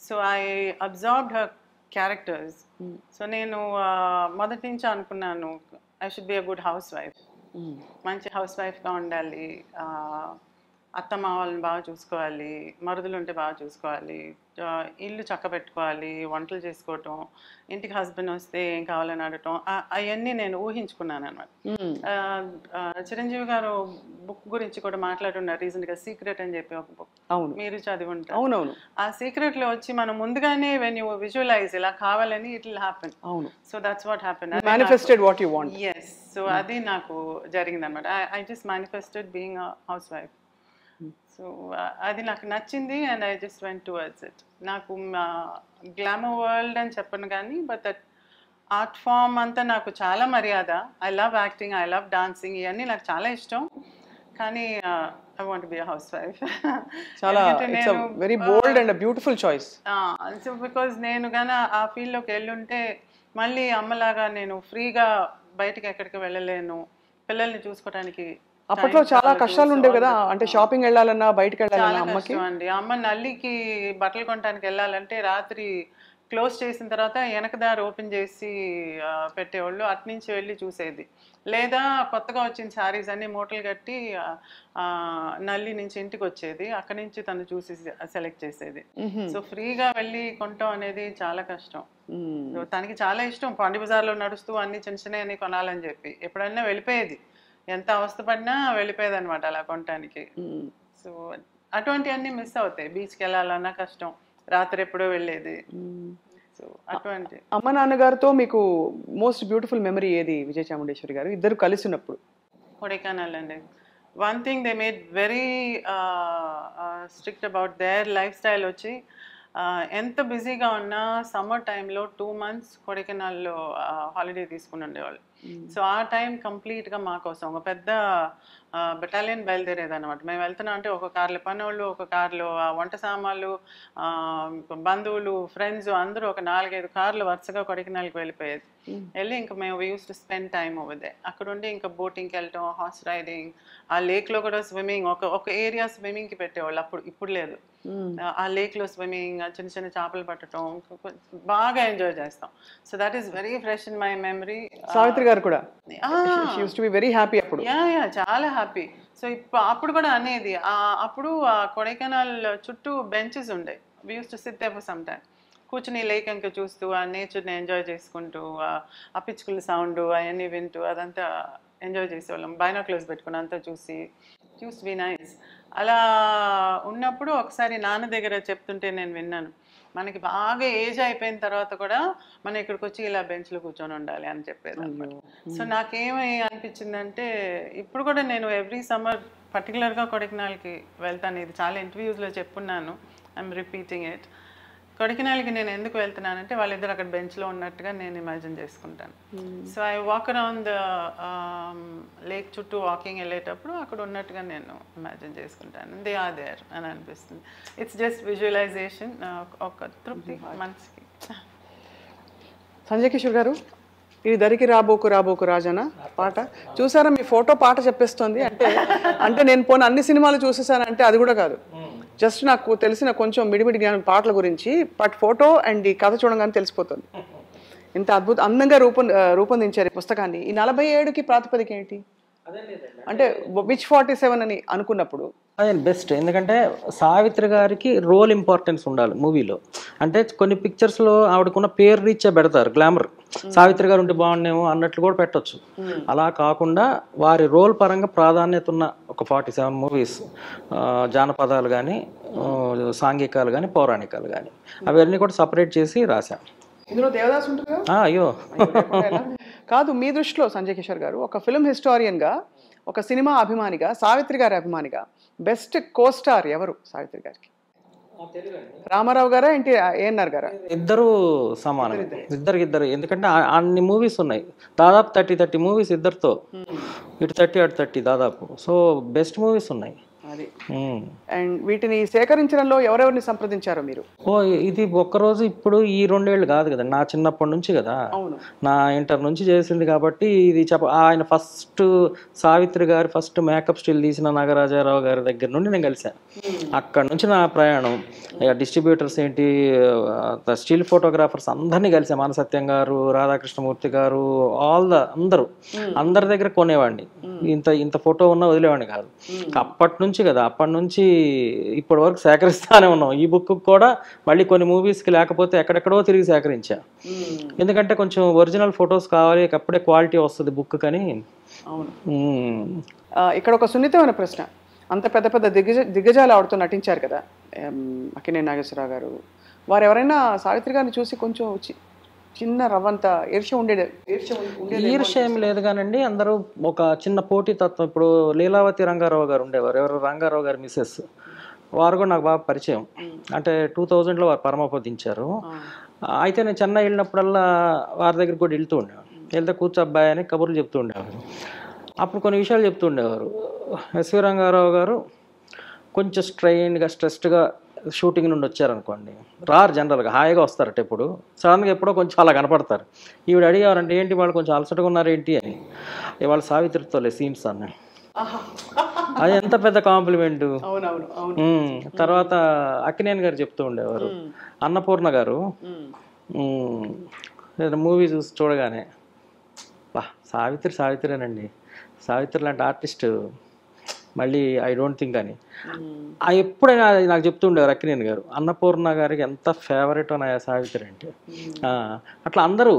So I observed her characters. So నేను మొదటి నుంచి అనుకున్నాను I should be a good housewife. మంచి హౌస్ వైఫ్గా ఉండాలి, అత్తమ్మ వాళ్ళని బాగా చూసుకోవాలి, మరుదులు ఉంటే బాగా చూసుకోవాలి, ఇల్లు చక్క పెట్టుకోవాలి, వంటలు చేసుకోవటం, ఇంటికి హస్బెండ్ వస్తే ఏం కావాలని అడగటం, అవన్నీ నేను ఊహించుకున్నాను అనమాట. చిరంజీవి గారు బుక్ గురించి కూడా మాట్లాడున్నారు రీసెంట్గా, సీక్రెట్ అని చెప్పి ఒక బుక్. అవును, మీరు చదివి ఉంటారు. అవునవును. ఆ సీక్రెట్లో వచ్చి మనం ముందుగానే వెన్ యూ విజువలైజ్ ఇలా కావాలని ఇట్ విల్ హ్యాపెన్. అవును. So that's what happen. Manifested what you want. Yes. So అది నాకు జరిగిందనమాట. I just manifested being a housewife. సో అది నాకు నచ్చింది and I just went towards it. నాకు గ్లామర్ వరల్డ్ అని చెప్పను కానీ బట్ దట్ ఆర్ట్ ఫామ్ అంతా నాకు చాలా మర్యాద. I love acting, I love dancing, ఇవన్నీ నాకు చాలా ఇష్టం. కానీ I want be a housewife. చాలా it's a very bold and beautiful choice. So because నేను కానీ ఆ ఫీల్డ్లోకి వెళ్ళుంటే మళ్ళీ అమ్మలాగా నేను ఫ్రీగా బయటకి ఎక్కడికి వెళ్ళలేను, పిల్లల్ని చూసుకోవడానికి. అప్పట్లో చాలా కష్టాలు ఉండేవి కదా, అంటే షాపింగ్ వెళ్ళాలన్నా బయటకు వెళ్ళాలన్నా అమ్మకి. అండి, అమ్మ నల్లికి బట్టలు కొనడానికి వెళ్ళాలంటే రాత్రి క్లోజ్ చేసిన తర్వాత వెనకదారి ఓపెన్ చేసి పెట్టేవాళ్ళు, అట్నుంచి వెళ్ళి చూసేది. లేదా కొత్తగా వచ్చిన శారీస్ అన్ని మూటలు కట్టి నల్లి నుంచి ఇంటికి వచ్చేది, అక్కడి నుంచి తను చూసి సెలెక్ట్ చేసేది. సో ఫ్రీగా వెళ్ళి కొనటం అనేది చాలా కష్టం. తనకి చాలా ఇష్టం పండి బజార్లో నడుస్తూ అన్ని చిన్న చిన్న అన్ని కొనాలని చెప్పి ఎప్పుడైనా వెళ్ళిపోయేది, ఎంత అవస్థపడినా వెళ్ళిపోయేది అనమాట అలా కొనటానికి. సో అటువంటివన్నీ మిస్ అవుతాయి. బీచ్కి వెళ్ళాలన్నా కష్టం, రాత్రి ఎప్పుడో వెళ్ళేది. సో అటువంటి. అమ్మ నాన్నగారితో మీకు మోస్ట్ బ్యూటిఫుల్ మెమరీ ఏది విజయ చాముండేశ్వరి గారు ఇద్దరు కలిసి ఉన్నప్పుడు? కొడైకెనాల్ అండి. One thing they made very strict about their life style వచ్చి ఎంత బిజీగా ఉన్నా సమ్మర్ టైంలో 2 months కొడైకెనాల్లో హాలిడే తీసుకుని ఉండేవాళ్ళు. సో ఆ టైం కంప్లీట్గా మా కోసం ఒక పెద్ద బెటాలియన్ బయలుదేరేదన్నమాట. మేము వెళ్తున్నాం అంటే ఒక కార్లో పనోళ్ళు, ఒక కార్లో వంట సామాన్లు, బంధువులు, ఫ్రెండ్స్ అందరూ ఒక 4-5 కార్లు వరుసగా కొడైకెనాల్కి వెళ్ళిపోయేది. వెళ్ళి ఇంకా మేము use to spend time over they. అక్కడ ఉండి ఇంకా బోటింగ్కి వెళ్ళటం, హార్స్ రైడింగ్, ఆ లేక్లో కూడా స్విమ్మింగ్, ఒక ఏరియా స్విమ్మింగ్కి పెట్టేవాళ్ళు. ఇప్పుడు లేదు. ఆ లేక్లో స్విమ్మింగ్, చిన్న చిన్న చేపలు పట్టడం బాగా ఎంజాయ్ చేస్తాం. So that is very fresh in my memory. Savitri garu కూడా వెరీ హ్యాపీ అప్పుడు. యా చాలా హ్యాపీ. సో అప్పుడు కూడా అనేది అప్పుడు కొడైకెనాల్ చుట్టూ బెంచెస్ ఉండే. We used to sit there for some time. కూర్చుని లేక్ ఇంకా చూస్తూ ఆ నేచర్ని ఎంజాయ్ చేసుకుంటూ ఆ పిచ్చుకల సౌండ్ అవన్నీ వింటూ అదంతా ఎంజాయ్ చేసేవాళ్ళం. బైనాక్యులర్స్ పెట్టుకుని అంతా చూసి బి నైస్. అలా ఉన్నప్పుడు ఒకసారి నాన్న దగ్గర చెప్తుంటే నేను విన్నాను, మనకి బాగా ఏజ్ అయిపోయిన తర్వాత కూడా మనం ఇక్కడికి వచ్చి ఇలా బెంచ్లో కూర్చొని ఉండాలి అని చెప్పేది అనమాట. సో నాకేమై అనిపించిందంటే ఇప్పుడు కూడా నేను ఎవ్రీ సమ్మర్ పర్టికులర్గా కొడైకెనాల్కి వెళ్తాను. ఇది చాలా ఇంటర్వ్యూస్లో చెప్పున్నాను, ఐఎమ్ రిపీటింగ్ ఇట్. కొడైకెనాల్కి నేను ఎందుకు వెళ్తున్నానంటే వాళ్ళిద్దరు అక్కడ బెంచ్లో ఉన్నట్టుగా నేను ఇమాజిన్ చేసుకుంటాను. So I walk around the lake చుట్టూ వాకింగ్ వెళ్ళేటప్పుడు అక్కడ ఉన్నట్టుగా నేను ఇమాజిన్ చేసుకుంటాను. దే ఆర్ దేర్ అని అనిపిస్తుంది. ఇట్స్ జస్ట్ విజువలైజేషన్, ఒక తృప్తి మనసుకి. సంజయ్ కిషోర్ గారు, ఇది దరికి రాబోకు రాజన పాట చూసారా? మీ ఫోటో పాట చెప్పేస్తుంది. అంటే నేను పోనీ అన్ని సినిమాలు చూసేసానంటే అది కూడా కాదు. జస్ట్ నాకు తెలిసిన కొంచెం మిడిమిడి జ్ఞానం పాటల గురించి, బట్ ఫోటో అండ్ ఈ కథ చూడగానే తెలిసిపోతుంది. ఇంత అందంగా రూపొందించారు ఈ పుస్తకాన్ని. ఈ 47కి ప్రాతిపదిక ఏంటి? అంటే విచ్ 47 అని అనుకున్నప్పుడు అదే బెస్ట్. ఎందుకంటే సావిత్రి గారికి రోల్ ఇంపార్టెన్స్ ఉండాలి మూవీలో. అంటే కొన్ని పిక్చర్స్లో ఆవిడకున్న పేరు రీత్యా పెడతారు, గ్లామర్, సావిత్రి గారు ఉంటే బాగుండేమో అన్నట్లు కూడా పెట్టచ్చు. అలా కాకుండా వారి రోల్ పరంగా ప్రాధాన్యత ఉన్న ఒక 47 మూవీస్, జానపదాలు కానీ, సాంఘికాలు కానీ, పౌరాణికాలు కానీ, అవన్నీ కూడా సపరేట్ చేసి రాశాం. ఇందులో దేవదాస్ ఉంటుంది. అయ్యో కాదు, మీ దృష్టిలో సంజయ్ కిషోర్ గారు ఒక ఫిల్మ్ హిస్టారియన్గా, ఒక సినిమా అభిమానిగా, సావిత్రి గారి అభిమానిగా బెస్ట్ కోస్టార్ ఎవరు సావిత్రి గారికి? రామారావు గారా ఏఎన్ఆర్ గారా? ఇద్దరు సమానం, ఇద్దరు. ఎందుకంటే అన్ని మూవీస్ ఉన్నాయి, దాదాపు 30 మూవీస్ ఇద్దరితో, ఇటు 30 అటు 30 దాదాపు. సో బెస్ట్ మూవీస్ ఉన్నాయి. అది. అండ్ వీటిని సేకరించడంలో ఎవరెవరిని సంప్రదించారో మీరు? ఇది ఒక్కరోజు ఇప్పుడు ఈ 2 ఏళ్ళు కాదు కదా, నా చిన్నప్పటి నుంచి కదా, నా ఇంటర్ నుంచి చేసింది కాబట్టి ఇది ఆయన ఫస్ట్ సావిత్రి గారి ఫస్ట్ మేకప్ స్టిల్ తీసిన నాగరాజారావు గారి దగ్గర నుండి నేను కలిసాను. అక్కడ నుంచి నా ప్రయాణం. డిస్ట్రిబ్యూటర్స్ ఏంటి, స్టిల్ ఫోటోగ్రాఫర్స్ అందరినీ కలిసాను. మానసత్యం గారు, రాధాకృష్ణమూర్తి గారు, అందరి దగ్గర కొనేవాడిని. ఇంత ఫోటో ఉన్నా వదిలేవాడిని కాదు. అప్పటి నుంచి ఇప్పటి వరకు సేకరిస్తానే ఉన్నాం. ఈ బుక్ కూడా మళ్ళీ కొన్ని మూవీస్కి లేకపోతే ఎక్కడెక్కడో తిరిగి సేకరించా. ఎందుకంటే కొంచెం ఒరిజినల్ ఫొటోస్ కావాలి, అప్పుడే క్వాలిటీ వస్తుంది బుక్ కని. అవును. ఇక్కడ ఒక సున్నితమైన ప్రశ్న. అంత పెద్ద దిగ్గజాలు ఆవిడతో నటించారు కదా, అక్కినేని నాగేశ్వరరావు గారు, వారు ఎవరైనా సావిత్రి గారిని చూసి కొంచెం చిన్న రవ్వంత ఈర్ష్య ఏం లేదు కానండి. అందరూ ఒక చిన్న పోటీ తత్వం. ఇప్పుడు లీలావతి రంగారావు గారు ఉండేవారు, ఎవరు రంగారావు గారు మిస్సెస్, వారు కూడా నాకు బాగా పరిచయం. అంటే 2000లో వారు పరమపదించారు. అయితే నేను చెన్నై వెళ్ళినప్పుడల్లా వారి దగ్గర కూడా వెళ్తూ ఉండేవారు. వెళ్తే కూర్చో అబ్బాయి అని కబుర్లు చెప్తూ ఉండేవారు. అప్పుడు కొన్ని విషయాలు చెప్తూ ఉండేవారు. ఎస్వి రంగారావు గారు కొంచెం స్ట్రెస్డ్గా షూటింగ్ నుండి వచ్చారనుకోండి, రారు జనరల్గా, హాయిగా వస్తారట. ఎప్పుడు సడన్గా ఎప్పుడో కొంచెం అలా కనపడతారు. ఈవిడ అడిగారంటే ఏంటి వాళ్ళు కొంచెం అలసటగా ఉన్నారు ఏంటి అని. ఇవాళ సావిత్రితోలే సీన్స్ అన్న, అది ఎంత పెద్ద కాంప్లిమెంట్. తర్వాత అక్కినేని గారు చెప్తూ ఉండేవారు, అన్నపూర్ణ గారు మూవీ చూసి చూడగానే సావిత్రేనండి, సావిత్రి లాంటి ఆర్టిస్ట్ మళ్ళీ ఐ డోంట్ థింక్ అని ఎప్పుడైనా నాకు చెప్తూ ఉండేవారు అక్కినేని గారు. అన్నపూర్ణ గారికి ఎంత ఫేవరెట్ నా సావిత్రి అంటే. అట్లా అందరూ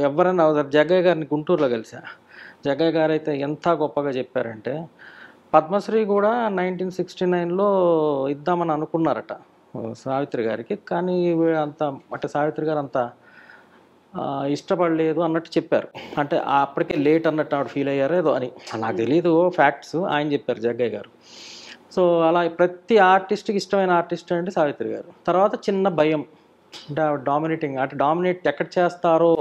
ఎవరైనా జగ్గయ్య గారిని గుంటూరులో కలిసా. జగ్గయ్య గారు అయితే ఎంత గొప్పగా చెప్పారంటే, పద్మశ్రీ కూడా 1969లో ఇద్దామని అనుకున్నారట సావిత్రి గారికి. కానీ అంత అంటే సావిత్రి గారు అంత ఇష్టపడలేదు అన్నట్టు చెప్పారు. అంటే అప్పటికే లేట్ అన్నట్టు ఆవిడ ఫీల్ అయ్యారో ఏదో అని. నాకు తెలీదు ఫ్యాక్ట్స్, ఆయన చెప్పారు జగ్గయ్య గారు. సో అలా ప్రతి ఆర్టిస్ట్కి ఇష్టమైన ఆర్టిస్ట్ అంటే సావిత్రి గారు. తర్వాత చిన్న భయం, అంటే ఆవిడ డామినేటింగ్, అంటే డామినేట్ ఎక్కడ చేస్తారో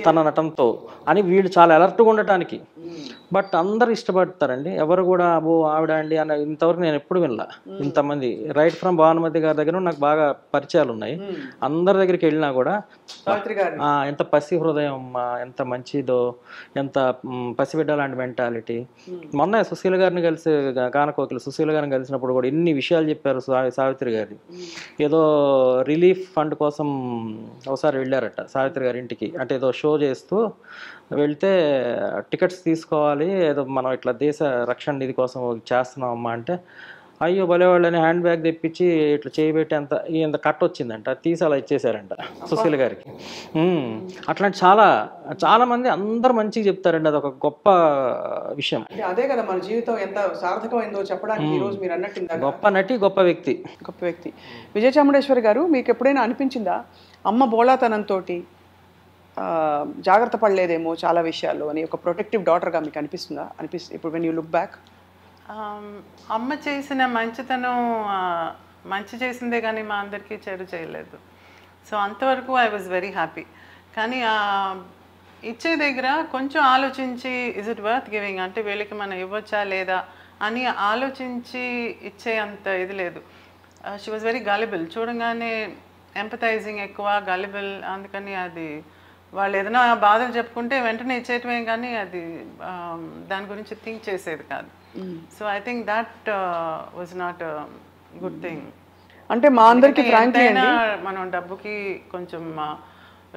తన నటనతో అని వీళ్ళు చాలా అలర్ట్గా ఉండటానికి. బట్ అందరు ఇష్టపడతారండి, ఎవరు కూడా అబ్బో ఆవిడ అండి అని ఇంతవరకు నేను ఎప్పుడు వినలా. ఇంతమంది రైట్ ఫ్రమ్ భానుమతి గారి దగ్గర నాకు బాగా పరిచయాలు ఉన్నాయి. అందరి దగ్గరికి వెళ్ళినా కూడా ఎంత పసి హృదయం, ఎంత మంచిదో, ఎంత పసిబిడ్డ లాంటి మెంటాలిటీ. మొన్న సుశీల గారిని కలిసి, గానకోకిల సుశీల గారిని కలిసినప్పుడు కూడా ఎన్ని విషయాలు చెప్పారు సావిత్రి గారి. ఏదో రిలీఫ్ ఫండ్ కోసం ఒకసారి వెళ్ళారట సావిత్రి గారి ఇంటికి, అంటే ఏదో షో చేస్తూ వెళ్తే టికెట్స్ తీసుకోవాలి, ఏదో మనం ఇట్లా దేశ రక్షణ నిధి కోసం చేస్తున్నాం అమ్మా అంటే, అయ్యో భలేవాళ్ళని హ్యాండ్ బ్యాగ్ తెప్పించి ఇట్లా చేయబెట్టి ఇంత కట్ వచ్చిందంట, తీసి అలా ఇచ్చేసారంట సుశీల గారికి. అట్లాంటి చాలా మంది అందరు మంచిగా చెప్తారండి, అది ఒక గొప్ప విషయం. అదే కదా మన జీవితం ఎంత సార్థకమైందో చెప్పడానికి ఈ రోజు మీరు అన్నట్టు గొప్ప నటి, గొప్ప వ్యక్తి. విజయ చాముండేశ్వరి గారు, మీకు ఎప్పుడైనా అనిపించిందా అమ్మ బోళాతనంతో జాగ్రత్త పడలేదేమో చాలా విషయాల్లో అని, ఒక ప్రొటెక్టివ్ డాటర్గా మీకు అనిపిస్తుందా? ఇప్పుడు వెన్ యూ లుక్ బ్యాక్. అమ్మ చేసిన మంచితనం మంచి చేసిందే కానీ మా అందరికీ చెడు చేయలేదు. సో అంతవరకు ఐ వాజ్ వెరీ హ్యాపీ. కానీ ఇచ్చే దగ్గర కొంచెం ఆలోచించి ఇజ్ ఇట్ వర్త్ గివింగ్, అంటే వీళ్ళకి మనం ఇవ్వచ్చా లేదా అని ఆలోచించి ఇచ్చే అంత ఇది లేదు. షీ వాజ్ వెరీ గలిబుల్, చూడంగానే ఎంపథైజింగ్ ఎక్కువ, గలిబుల్. అందుకని అది వాళ్ళు ఏదైనా బాధలు చెప్పుకుంటే వెంటనే ఇచ్చేయటమే కానీ అది దాని గురించి థింక్ చేసేది కాదు. So I think that was not good thing. అంటే మా అందరికి మనం డబ్బుకి కొంచెం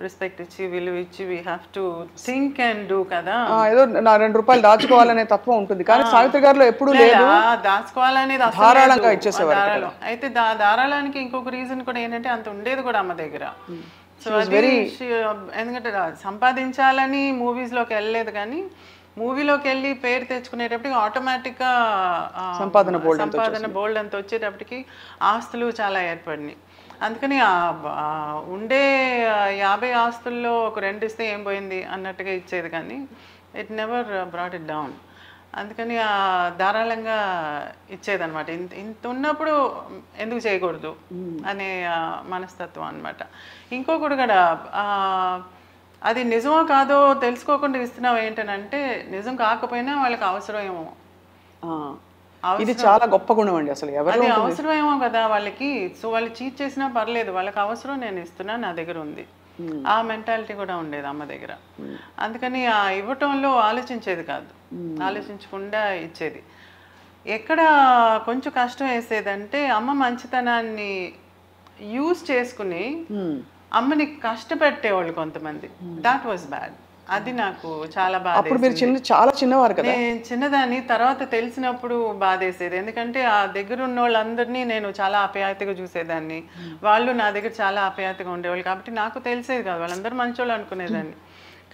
రెస్పెక్ట్ ఇచ్చి విలువ ఇచ్చి we have to think and do కదా. ఏదో నా 2 రూపాయలు దాచుకోవాలనే తత్వం ఉంటుంది, కానీ సావిత్రి గారిలో ఎప్పుడు లేదు. దాచుకోవాలనేది ధారాళంగా ఇచ్చేసేవారు. అయితే ధారాళానికి ఇంకొక రీజన్ కూడా ఏంటంటే అంత ఉండేది కూడా అమ్మ దగ్గర. సో అది ఎందుకంటే సంపాదించాలని మూవీస్లోకి వెళ్ళలేదు, కానీ మూవీలోకి వెళ్ళి పేరు తెచ్చుకునేటప్పటికి ఆటోమేటిక్గా సంపాదన బోల్డ్ అంత వచ్చేటప్పటికి ఆస్తులు చాలా ఏర్పడినాయి. అందుకని ఉండే 50 ఆస్తుల్లో ఒక 2 ఇస్తే ఏం పోయింది అన్నట్టుగా ఇచ్చేది, కానీ it never brought it down. అందుకని ధారాళంగా ఇచ్చేదనమాట. ఇంత ఉన్నప్పుడు ఎందుకు చేయకూడదు అనే మనస్తత్వం అనమాట. ఇంకొకటి కూడా అది నిజమో కాదో తెలుసుకోకుండా ఇస్తున్నావు ఏంటనంటే, నిజం కాకపోయినా వాళ్ళకి అవసరం ఏమో, ఇది చాలా గొప్ప గుణం అండి అసలు. అది అవసరమేమో కదా వాళ్ళకి. సో వాళ్ళు చీట్ చేసినా పర్లేదు, వాళ్ళకి అవసరం నేను ఇస్తున్నా, నా దగ్గర ఉంది, ఆ మెంటాలిటీ కూడా ఉండేది అమ్మ దగ్గర. అందుకని ఆ ఇవ్వటంలో ఆలోచించేది కాదు, ఆలోచించకుండా ఇచ్చేది. ఎక్కడ కొంచెం కష్టం వేసేదంటే అమ్మ మంచితనాన్ని యూజ్ చేసుకుని అమ్మని కష్టపెట్టేవాళ్ళు కొంతమంది. That was bad. అది నాకు చాలా బాధ. చాలా చిన్నవారు కదా, నేను చిన్నదాన్ని. తర్వాత తెలిసినప్పుడు బాధేసేది, ఎందుకంటే ఆ దగ్గర ఉన్న వాళ్ళందరినీ నేను చాలా ఆప్యాయతగా చూసేదాన్ని, వాళ్ళు నా దగ్గర చాలా ఆప్యాయతగా ఉండేవాళ్ళు. కాబట్టి నాకు తెలిసేది కాదు, వాళ్ళందరూ మంచోళ్ళు అనుకునేదాన్ని.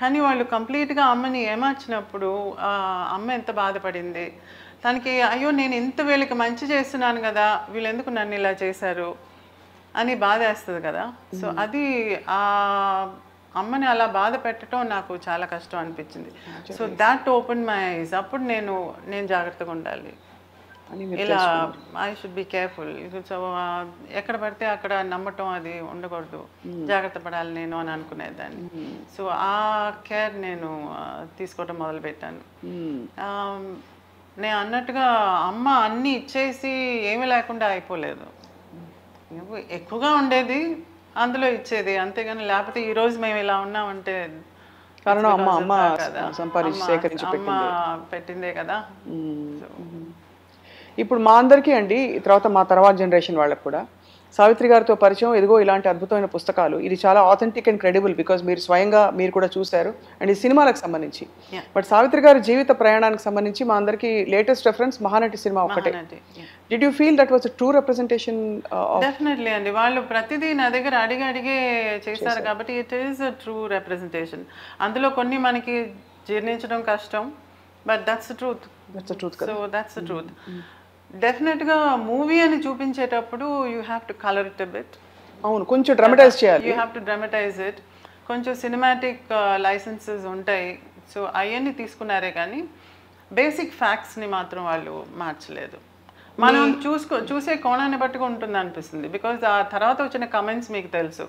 కానీ వాళ్ళు కంప్లీట్గా అమ్మని ఏమార్చినప్పుడు అమ్మ ఎంత బాధపడింది. తనకి అయ్యో నేను ఇంత వీళ్ళకి మంచి చేస్తున్నాను కదా, వీళ్ళు ఎందుకు నన్ను ఇలా చేశారు అని బాధ వేస్తుంది కదా. సో అది అమ్మని అలా బాధ పెట్టడం నాకు చాలా కష్టం అనిపించింది. So that open my eyes. అప్పుడు నేను జాగ్రత్తగా ఉండాలి, ఇలా I should be careful. So ఎక్కడ పడితే అక్కడ నమ్మటం అది ఉండకూడదు, జాగ్రత్త పడాలి నేను అని అనుకునేదాన్ని. సో ఆ కేర్ నేను తీసుకోవటం మొదలుపెట్టాను. నేను అన్నట్టుగా అమ్మ అన్నీ ఇచ్చేసి ఏమీ లేకుండా అయిపోలేదు, ఎక్కువగా ఉండేది, అందులో ఇచ్చేది, అంతేగాని లేకపోతే ఈరోజు మేము ఇలా ఉన్నామంటే అమ్మ పెట్టిందే కదా. ఇప్పుడు మా అందరికీ అండి, మా తర్వాత జనరేషన్ వాళ్ళకు కూడా సావిత్రి గారితో పరిచయం, ఎదుగో ఇలాంటి అద్భుతమైన పుస్తకాలు, ఇది చాలా ఆథెంటిక్ అండ్ క్రెడిబుల్, బికాజ్ మీరు స్వయంగా మీరు కూడా చూశారు అండ్ ఈ సినిమాలకు సంబంధించి. బట్ సావిత్రి గారి జీవిత ప్రయాణానికి సంబంధించి మా అందరికీ లేటెస్ట్ రెఫరెన్స్ మహానటి సినిమా ఒకటే. Did you feel that was a true representation? Definitely అండి, వాళ్ళు ప్రతిదీ నా దగ్గర అడిగే చేశారు కాబట్టి it is a true representation. అందులో కొన్ని మనకి జీర్ణించడం కష్టం, but that's the truth. So that's the truth. డెఫినెట్గా మూవీ అని చూపించేటప్పుడు you have to colour it a bit. అవును, కొంచెం డ్రామటైజ్ చేయాలి. You have to dramatise it. కొంచెం సినిమాటిక్ లైసెన్సెస్ ఉంటాయి. సో అవన్నీ తీసుకున్నారే కానీ బేసిక్ ఫ్యాక్ట్స్ని మాత్రం వాళ్ళు మార్చలేదు. మనం చూసే కోణాన్ని బట్టుగా ఉంటుంది అనిపిస్తుంది. బికాజ్ ఆ తర్వాత వచ్చిన కమెంట్స్ మీకు తెలుసు.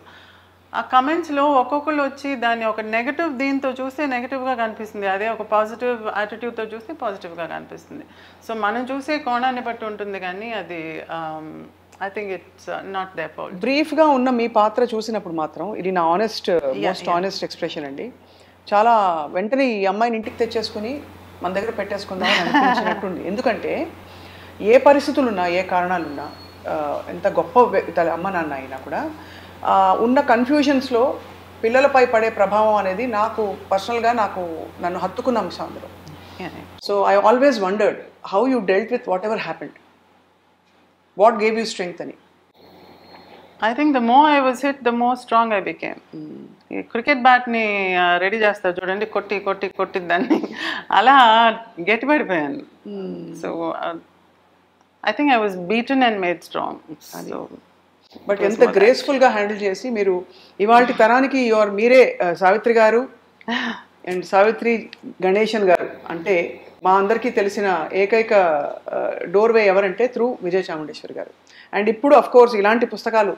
ఆ కమెంట్స్లో ఒక్కొక్కరు వచ్చి దాన్ని ఒక నెగటివ్ దీంతో చూస్తే నెగటివ్గా కనిపిస్తుంది, అదే ఒక పాజిటివ్ యాటిట్యూడ్తో చూస్తే పాజిటివ్గా కనిపిస్తుంది. సో మనం చూసే కోణాన్ని బట్టి ఉంటుంది కానీ అది I think it's not their fault. బ్రీఫ్గా ఉన్న మీ పాత్ర చూసినప్పుడు మాత్రం ఇది నా మోస్ట్ ఆనెస్ట్ ఎక్స్ప్రెషన్ అండి. చాలా వెంటనే ఈ అమ్మాయిని ఇంటికి తెచ్చేసుకుని మన దగ్గర పెట్టేసుకుందామని అనిపించినట్టుంది. ఎందుకంటే ఏ పరిస్థితులున్నా ఏ కారణాలున్నా ఎంత గొప్ప అమ్మ నాన్న అయినా కూడా ఉన్న కన్ఫ్యూజన్స్లో పిల్లలపై పడే ప్రభావం అనేది నాకు పర్సనల్గా నన్ను హత్తుకున్న అంశం అందులో. So I always wondered how you dealt with whatever happened, what gave you strength అని. I think the more I was hit the more strong I became. ఈ క్రికెట్ బ్యాట్ని రెడీ చేస్తారు చూడండి, కొట్టి దాన్ని అలా గట్టిపడిపోయాను. So I think I was beaten and made strong. So but ఎంత గ్రేస్ఫుల్గా హ్యాండిల్ చేసి మీరు ఇవాళ తరానికి మీరే సావిత్రి గారు అండ్ సావిత్రి గణేశన్ గారు అంటే మా అందరికీ తెలిసిన ఏకైక డోర్వే ఎవరంటే త్రూ విజయ చాముండేశ్వరి గారు. అండ్ ఇప్పుడు అఫ్ కోర్స్ ఇలాంటి పుస్తకాలు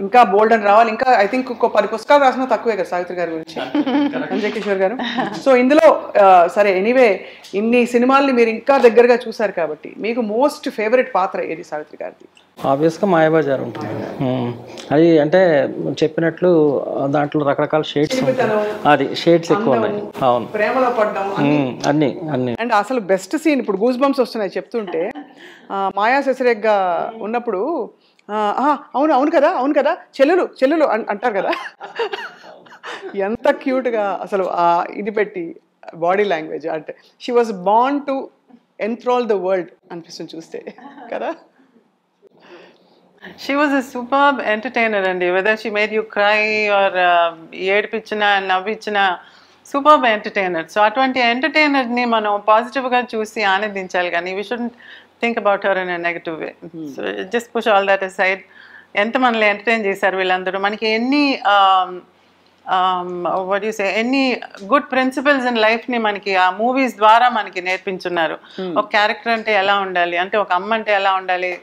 ఇంకా బోల్డ్ అని రావాలి. ఇంకా ఐ థింక్ ఇంకో 10 పుస్తకాలు రాసినా తక్కువే కదా సావిత్రి గారి గురించి, అంజయ్ కిషోర్ గారు. సో ఇందులో సరే ఎనీవే ఇన్ని సినిమాల్ని మీరు ఇంకా దగ్గరగా చూసారు కాబట్టి మీకు మోస్ట్ ఫేవరెట్ పాత్ర ఏది సావిత్రి గారిది? ఆబ్వియస్గా మాయాబజార్ ఉంటుంది. అది అంటే చెప్పినట్లు దాంట్లో రకరకాల షేడ్స్ అది షేడ్స్ ఎక్కువ ఉన్నాయి. అవును, ప్రేమలో పడ్డం అన్ని. అండ్ అసలు బెస్ట్ సీన్ ఇప్పుడు గూస్ బంప్స్ వస్తున్నాయి చెప్తుంటే, మాయా శశిరేఖగా ఉన్నప్పుడు అవును కదా చెల్లెలు అంటారు కదా, ఎంత క్యూట్గా అసలు ఇది పెట్టి బాడీ లాంగ్వేజ్ అంటే she was born to enthral the world అనిపిస్తుంది చూస్తే కదా. She was a superb entertainer, and whether she made you cry or ఏడిపించినా నవ్వించినా సూపర్బ్ ఎంటర్టైనర్. సో అటువంటి ఎంటర్టైనర్ని మనం పాజిటివ్గా చూసి ఆనందించాలి కానీ we shouldn't think about her in a negative way. So just push all that aside. ఎంత మనల్ని ఎంటర్టైన్ చేశారు వీళ్ళందరూ. మనకి ఎన్ని వాట్ యు సే ఎన్ని గుడ్ ప్రిన్సిపల్స్ ఇన్ లైఫ్ని మనకి ఆ మూవీస్ ద్వారా మనకి నేర్పించున్నారు. ఒక క్యారెక్టర్ అంటే ఎలా ఉండాలి, అంటే ఒక అమ్మ అంటే ఎలా ఉండాలి,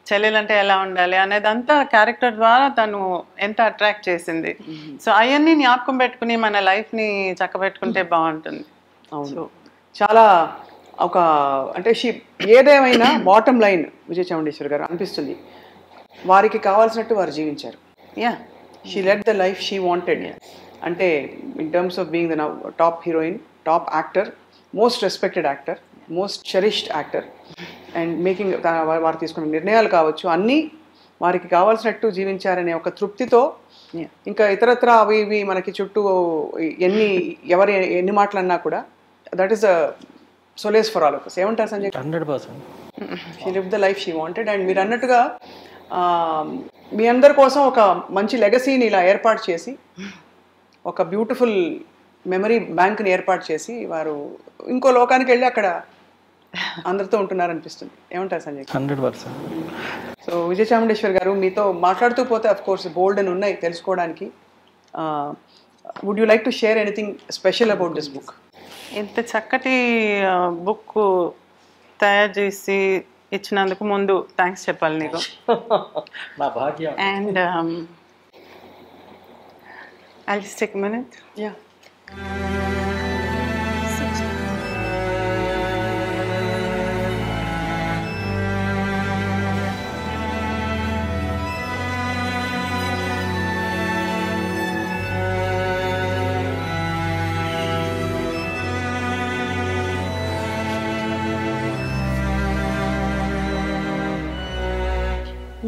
చెల్లెలంటే ఎలా ఉండాలి అనేదంతా క్యారెక్టర్ ద్వారా తను ఎంత అట్రాక్ట్ చేసింది. సో అవన్నీ జ్ఞాపకం పెట్టుకుని మన లైఫ్ని చక్కబెట్టుకుంటే బాగుంటుంది. అవును, చాలా ఒక అంటే ఏదేమైనా బాటమ్ లైన్ విజయ చాముండేశ్వరి గారు అనిపిస్తుంది వారికి కావాల్సినట్టు వారు జీవించారు. She led the life she wanted. అంటే in terms of being the top heroine, top actor, most respected actor, most cherished actor and making వారు తీసుకున్న నిర్ణయాలు కావచ్చు అన్నీ వారికి కావాల్సినట్టు జీవించారనే ఒక తృప్తితో ఇంకా ఇతరత్ర అవి ఇవి మనకి చుట్టూ ఎన్ని మాటలు అన్నా కూడా that is a solace for all of us. ఏమంటారు Sanjay? 100%. She live the life she wanted. And మీరు అన్నట్టుగా మీ అందరి కోసం ఒక మంచి లెగసీని ఇలా ఏర్పాటు చేసి ఒక బ్యూటిఫుల్ మెమరీ బ్యాంక్ని ఏర్పాటు చేసి వారు ఇంకో లోకానికి వెళ్ళి అక్కడ అందరితో ఉంటున్నారనిపిస్తుంది. ఏమంటారు సంజయ్? 100%. సో విజయ చాముండేశ్వరి గారు మీతో మాట్లాడుతూ పోతే అఫ్ కోర్స్ బోల్డ్ అని ఉన్నాయి తెలుసుకోవడానికి. Would you like to share anything special about this book? ఇంత చక్కటి బుక్ తయారు చేసి ఇచ్చినందుకు ముందు థ్యాంక్స్ చెప్పాలి నీకు. నా భాగ్యం. And I'll just take a minute. Yeah.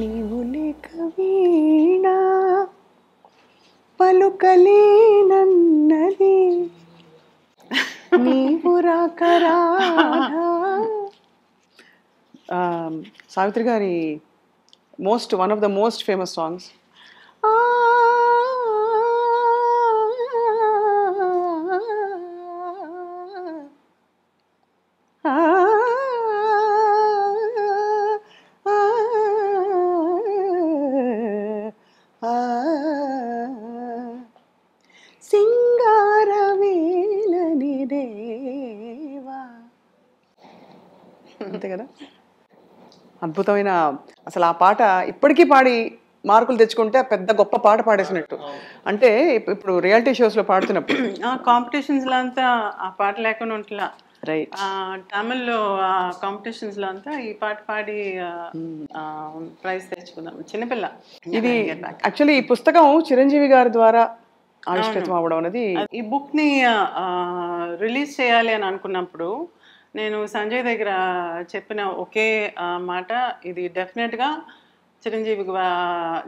నీవు లేక వీణా పలుకలేనన్నది నీవు రాకరా. సావిత్రి గారి one of the most famous songs. అంతే కదా. అద్భుతమైన అసలు ఆ పాట ఇప్పటికీ పాడి మార్కులు తెచ్చుకుంటే పెద్ద గొప్ప పాట పాడేసినట్టు. అంటే ఇప్పుడు రియాలిటీ షోస్లో పాడుతున్నప్పుడు కాంపిటీషన్స్లో అంతా ఆ పాట లేకుండా ఉంటలా. రైట్. తమిళ్లో కాంపిటీషన్స్లో అంతా ఈ పాట పాడి ప్రైజ్ తెచ్చుకుందాం. చిన్నపిల్ల. ఇది యాక్చువల్లీ ఈ పుస్తకం చిరంజీవి గారి ద్వారా ఆవిష్కృతం అవ్వడం అనేది. ఈ బుక్ని రిలీజ్ చేయాలి అని అనుకున్నప్పుడు నేను సంజయ్ దగ్గర చెప్పిన ఒకే మాట, ఇది డెఫినెట్గా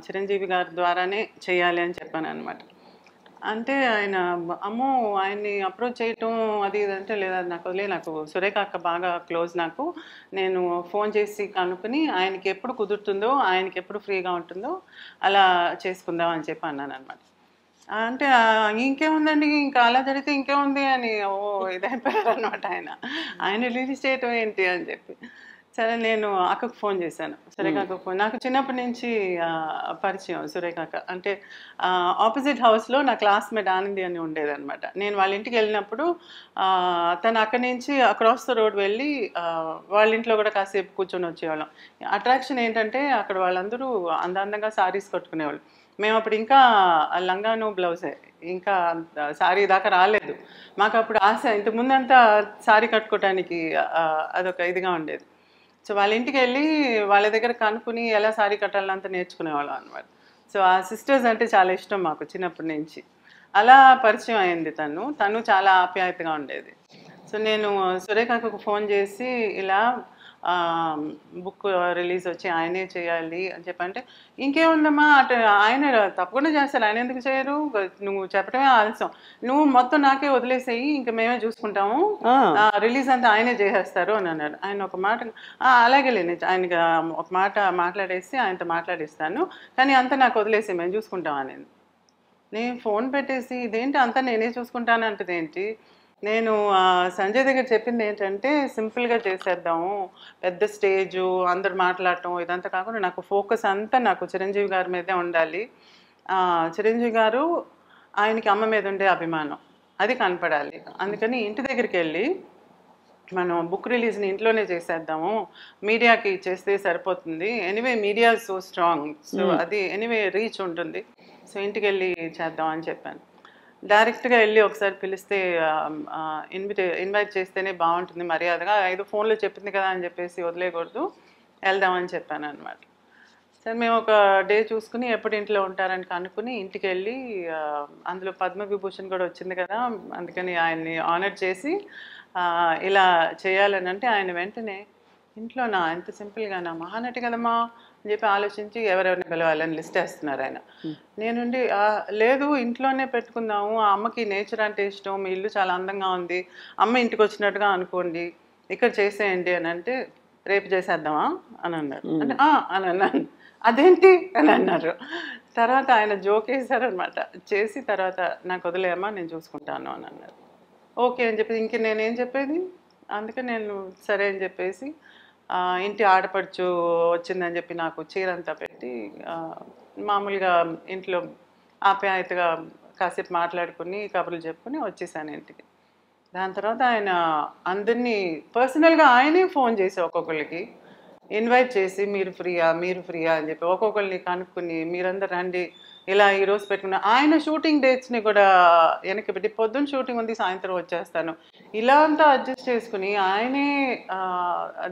చిరంజీవి గారి ద్వారానే చేయాలి అని చెప్పాను అనమాట. అంటే ఆయన అమ్మో ఆయన్ని అప్రోచ్ చేయటం అది ఇదంటే లేదా, నాకు సురేఖ అక్క బాగా క్లోజ్. నాకు నేను ఫోన్ చేసి కనుక్కుని ఆయనకి ఎప్పుడు కుదురుతుందో, ఆయనకి ఎప్పుడు ఫ్రీగా ఉంటుందో అలా చేసుకుందాం అని చెప్పి అన్నాను అనమాట. అంటే ఇంకేముందండి, ఇంకా అలా జరిగితే ఇంకేముంది అని ఇదైపోయారు అనమాట. ఆయన రిలీజ్ చేయటం ఏంటి అని చెప్పి. సరే నేను అక్కకు ఫోన్ చేశాను, సురేఖ అక్కకు ఫోన్. నాకు చిన్నప్పటి నుంచి పరిచయం సురేఖ అక్క. అంటే ఆపోజిట్ హౌస్లో నా క్లాస్మేట్ ఆనంది అని ఉండేదన్నమాట. నేను వాళ్ళ ఇంటికి వెళ్ళినప్పుడు తను అక్కడి నుంచి అక్రాస్ ద రోడ్ వెళ్ళి వాళ్ళ ఇంట్లో కూడా కాసేపు కూర్చొని వచ్చేవాళ్ళం. అట్రాక్షన్ ఏంటంటే అక్కడ వాళ్ళందరూ అందంగా సారీస్ కట్టుకునేవాళ్ళు. మేము అప్పుడు ఇంకా లంగాను బ్లౌజే, ఇంకా సారీ దాకా రాలేదు. మాకు అప్పుడు ఆశ, ఇంతకుముందంతా సారీ కట్టుకోవటానికి అదొక ఇదిగా ఉండేది. సో వాళ్ళ ఇంటికి వెళ్ళి వాళ్ళ దగ్గర కనుక్కుని ఎలా సారీ కట్టాలంతా నేర్చుకునేవాళ్ళం అనమాట. సో ఆ సిస్టర్స్ అంటే చాలా ఇష్టం మాకు చిన్నప్పటి నుంచి. అలా పరిచయం అయింది తను చాలా ఆప్యాయతగా ఉండేది. సో నేను సురేఖకు ఫోన్ చేసి ఇలా బుక్ రిలీజ్ వచ్చి ఆయనే చేయాలి అని చెప్పంటే, ఇంకేముందమ్మా అటు ఆయన తప్పకుండా చేస్తారు, ఆయన ఎందుకు చేయరు, నువ్వు చెప్పడమే ఆలస్యం, నువ్వు మొత్తం నాకే వదిలేసేయి, ఇంకా మేమే చూసుకుంటాము, రిలీజ్ అంతా ఆయనే చేసేస్తారు అని అన్నాడు. ఆయన ఒక మాట అలాగే లేని ఆయనకి ఒక మాట మాట్లాడేసి ఆయనతో మాట్లాడిస్తాను, కానీ అంతా నాకు వదిలేసి మేము చూసుకుంటాం అనేది. నేను ఫోన్ పెట్టేసి ఇదేంటి అంతా నేనే చూసుకుంటాను అంటది ఏంటి. నేను సంజయ్ దగ్గర చెప్పింది ఏంటంటే సింపుల్గా చేసేద్దాము, పెద్ద స్టేజు అందరు మాట్లాడటం ఇదంతా కాకుండా నాకు ఫోకస్ అంతా నాకు చిరంజీవి గారి మీదే ఉండాలి. చిరంజీవి గారు ఆయనకి అమ్మ మీద ఉండే అభిమానం అది కనపడాలి. అందుకని ఇంటి దగ్గరికి వెళ్ళి మనం బుక్ రిలీజ్ని ఇంట్లోనే చేసేద్దాము, మీడియాకి చేస్తే సరిపోతుంది, anyway media so strong, so అది ఎనీవే రీచ్ ఉంటుంది, సో ఇంటికి వెళ్ళి చేద్దాం అని చెప్పాను. డైరెక్ట్గా వెళ్ళి ఒకసారి పిలిస్తే ఇన్వైట్ చేస్తేనే బాగుంటుంది మర్యాదగా, ఏదో ఫోన్లో చెప్పింది కదా అని చెప్పేసి వదిలేయకూడదు, వెళ్దామని చెప్పాను అనమాట. సరే మేము ఒక డే చూసుకుని ఎప్పుడు ఇంట్లో ఉంటారని కనుక్కుని ఇంటికి వెళ్ళి, అందులో పద్మవిభూషణ్ కూడా వచ్చింది కదా, అందుకని ఆయన్ని ఆనర్ చేసి ఇలా చేయాలని అంటే ఆయన వెంటనే ఇంట్లోనా ఎంత సింపుల్గానా, మహానటి కదమ్మా అని చెప్పి ఆలోచించి ఎవరెవరిని పిలవాలని లిస్ట్ వేస్తున్నారు ఆయన. నేనుండి లేదు ఇంట్లోనే పెట్టుకుందాము, ఆ అమ్మకి నేచర్ అంటే ఇష్టం, మీ ఇల్లు చాలా అందంగా ఉంది, అమ్మ ఇంటికి వచ్చినట్టుగా అనుకోండి, ఇక్కడ చేసేయండి అని అంటే, రేపు చేసేద్దామా అని అన్నారు. అంటే అని అన్నాను. అదేంటి అని అన్నారు. తర్వాత ఆయన జోక్ వేశారనమాట. చేసి తర్వాత నాకు వదిలేయమ్మా నేను చూసుకుంటాను అని అన్నారు. ఓకే అని చెప్పి ఇంక నేనేం చెప్పేది, అందుకని నేను సరే అని చెప్పేసి ఇంటి ఆడపడుచు వచ్చిందని చెప్పి నాకు చీరంతా పెట్టి మామూలుగా ఇంట్లో ఆప్యాయతగా కాసేపు మాట్లాడుకుని కబుర్లు చెప్పుకుని వచ్చేసాను ఇంటికి. దాని తర్వాత ఆయన అందరినీ పర్సనల్గా ఆయనే ఫోన్ చేసి ఒక్కొక్కరికి ఇన్వైట్ చేసి మీరు ఫ్రీయా అని చెప్పి ఒక్కొక్కరిని కనుక్కుని మీరందరూ రండి ఇలా ఈరోజు పెట్టుకున్నా. ఆయన షూటింగ్ డేట్స్ని కూడా వెనక్కి పెట్టి పొద్దున్న షూటింగ్ ఉంది సాయంత్రం వచ్చేస్తాను ఇలా అంతా అడ్జస్ట్ చేసుకుని ఆయనే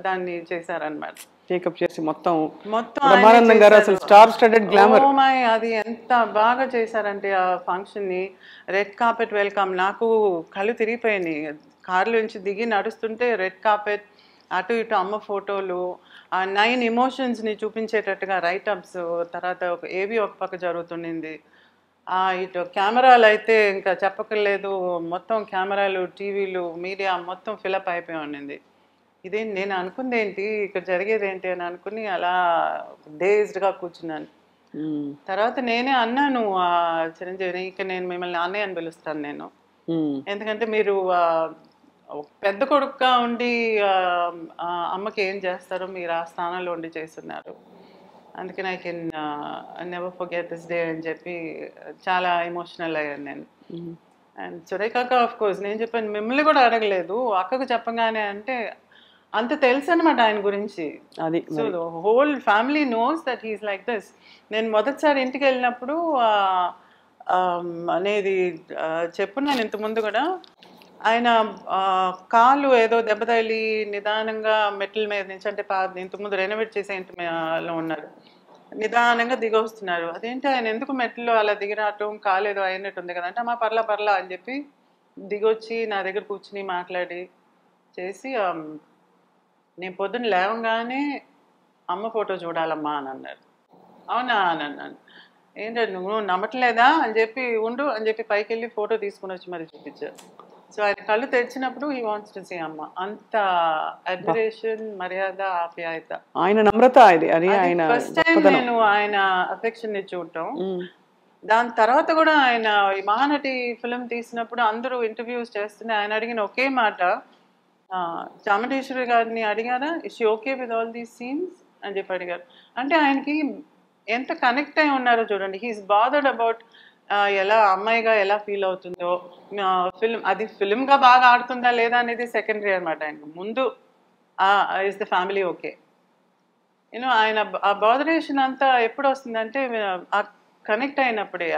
దాన్ని చేశారనమాట. టేకప్ చేసి మొత్తం అసలు స్టార్ స్టడెడ్ గ్లామర్. అది ఎంత బాగా చేశారంటే ఆ ఫంక్షన్ని, రెడ్ కార్పెట్ వెల్కమ్, నాకు కళ్ళు తిరిగిపోయింది. కారులో నుంచి దిగి నడుస్తుంటే రెడ్ కార్పెట్, అటు ఇటు అమ్మ ఫోటోలు, ఆ 9 ఎమోషన్స్ని చూపించేటట్టుగా రైటప్స్, తర్వాత ఏవి ఒక పక్క జరుగుతుండింది. ఇటు కెమెరాలు అయితే ఇంకా చెప్పక్కర్లేదు, మొత్తం కెమెరాలు, టీవీలు, మీడియా మొత్తం ఫిలప్ అయిపోయి ఉండింది. ఇదేంటి నేను అనుకుంది ఏంటి, ఇక్కడ జరిగేది ఏంటి అని అనుకుని అలా డేజ్డ్గా కూర్చున్నాను. తర్వాత నేనే అన్నాను చిరంజీవిని, ఇక నేను మిమ్మల్ని అన్నయ్య అని పిలుస్తాను నేను, ఎందుకంటే మీరు పెద్ద కొడుకుగా ఉండి అమ్మకి ఏం చేస్తారో మీరు ఆ స్థానంలో ఉండి చేస్తున్నారు, అందుకని I can never forget this day అని చెప్పి చాలా ఎమోషనల్ అయ్యాను నేను. అండ్ సురేఖ ఆఫ్ కోర్స్ నేను చెప్పాను, మిమ్మల్ని కూడా అడగలేదు, అక్కకు చెప్పగానే అంటే అంత తెలుసు అనమాట ఆయన గురించి. అది so whole family knows that he's like this. నేను మొదటిసారి ఇంటికి వెళ్ళినప్పుడు అనేది చెప్పున్నాను ఇంతకుముందు కూడా, ఆయన కాలు ఏదో దెబ్బ తగిలి నిదానంగా మెట్ల మీద నుంచి, అంటే ఇంతకుముందు రెనోవేట్ చేసే ఇంటిలో ఉన్నారు, నిదానంగా దిగి వస్తున్నారు. అదేంటి ఆయన ఎందుకు మెట్లో అలా దిగిరావటం, కాలు ఏదో అయినట్టు ఉంది కదా అంటే, అమ్మా పర్లా అని చెప్పి దిగొచ్చి నా దగ్గర కూర్చుని మాట్లాడి చేసి, నేను పొద్దున్న లేవగానే అమ్మ ఫోటో చూడాలమ్మా అని అన్నారు. అవునా అని అన్నాను. ఏంటంటే నువ్వు నమ్మట్లేదా అని చెప్పి, ఉండు అని చెప్పి పైకి వెళ్ళి ఫోటో తీసుకుని వచ్చి మరి చూపించారు. సో ఆయన కళ్ళు తెరిచినప్పుడు హీ వాంట్స్ టు సీ అమ్మ. అంత అడ్మిరేషన్, మర్యాద, ఆప్యాయత, ఆయన నమ్రత. అది ఆయన ఫస్ట్ టైం నేను ఆయన అఫెక్షన్ ని చూడటం. దాని తర్వాత కూడా ఆయన ఈ మహానటి ఫిలిం తీసినప్పుడు అందరూ ఇంటర్వ్యూస్ చేస్తుంటే ఆయన అడిగిన ఒకే మాట, చాముండేశ్వరి గారిని అడిగారా is she okay with all these scenes అని చెప్పి అడిగారు. అంటే ఆయనకి ఎంత కనెక్ట్ అయి ఉన్నారో చూడండి. హీఈస్ బాదర్డ్ అబౌట్ ఎలా అమ్మాయిగా ఎలా ఫీల్ అవుతుందో, అది ఫిల్మ్గా బాగా ఆడుతుందా లేదా అనేది సెకండరీ అనమాట. ఆయనకు ముందు is the family okay. You know ఆయన ఆ బాదరేషన్ అంతా ఎప్పుడు వస్తుందంటే కనెక్ట్ అయినప్పుడే,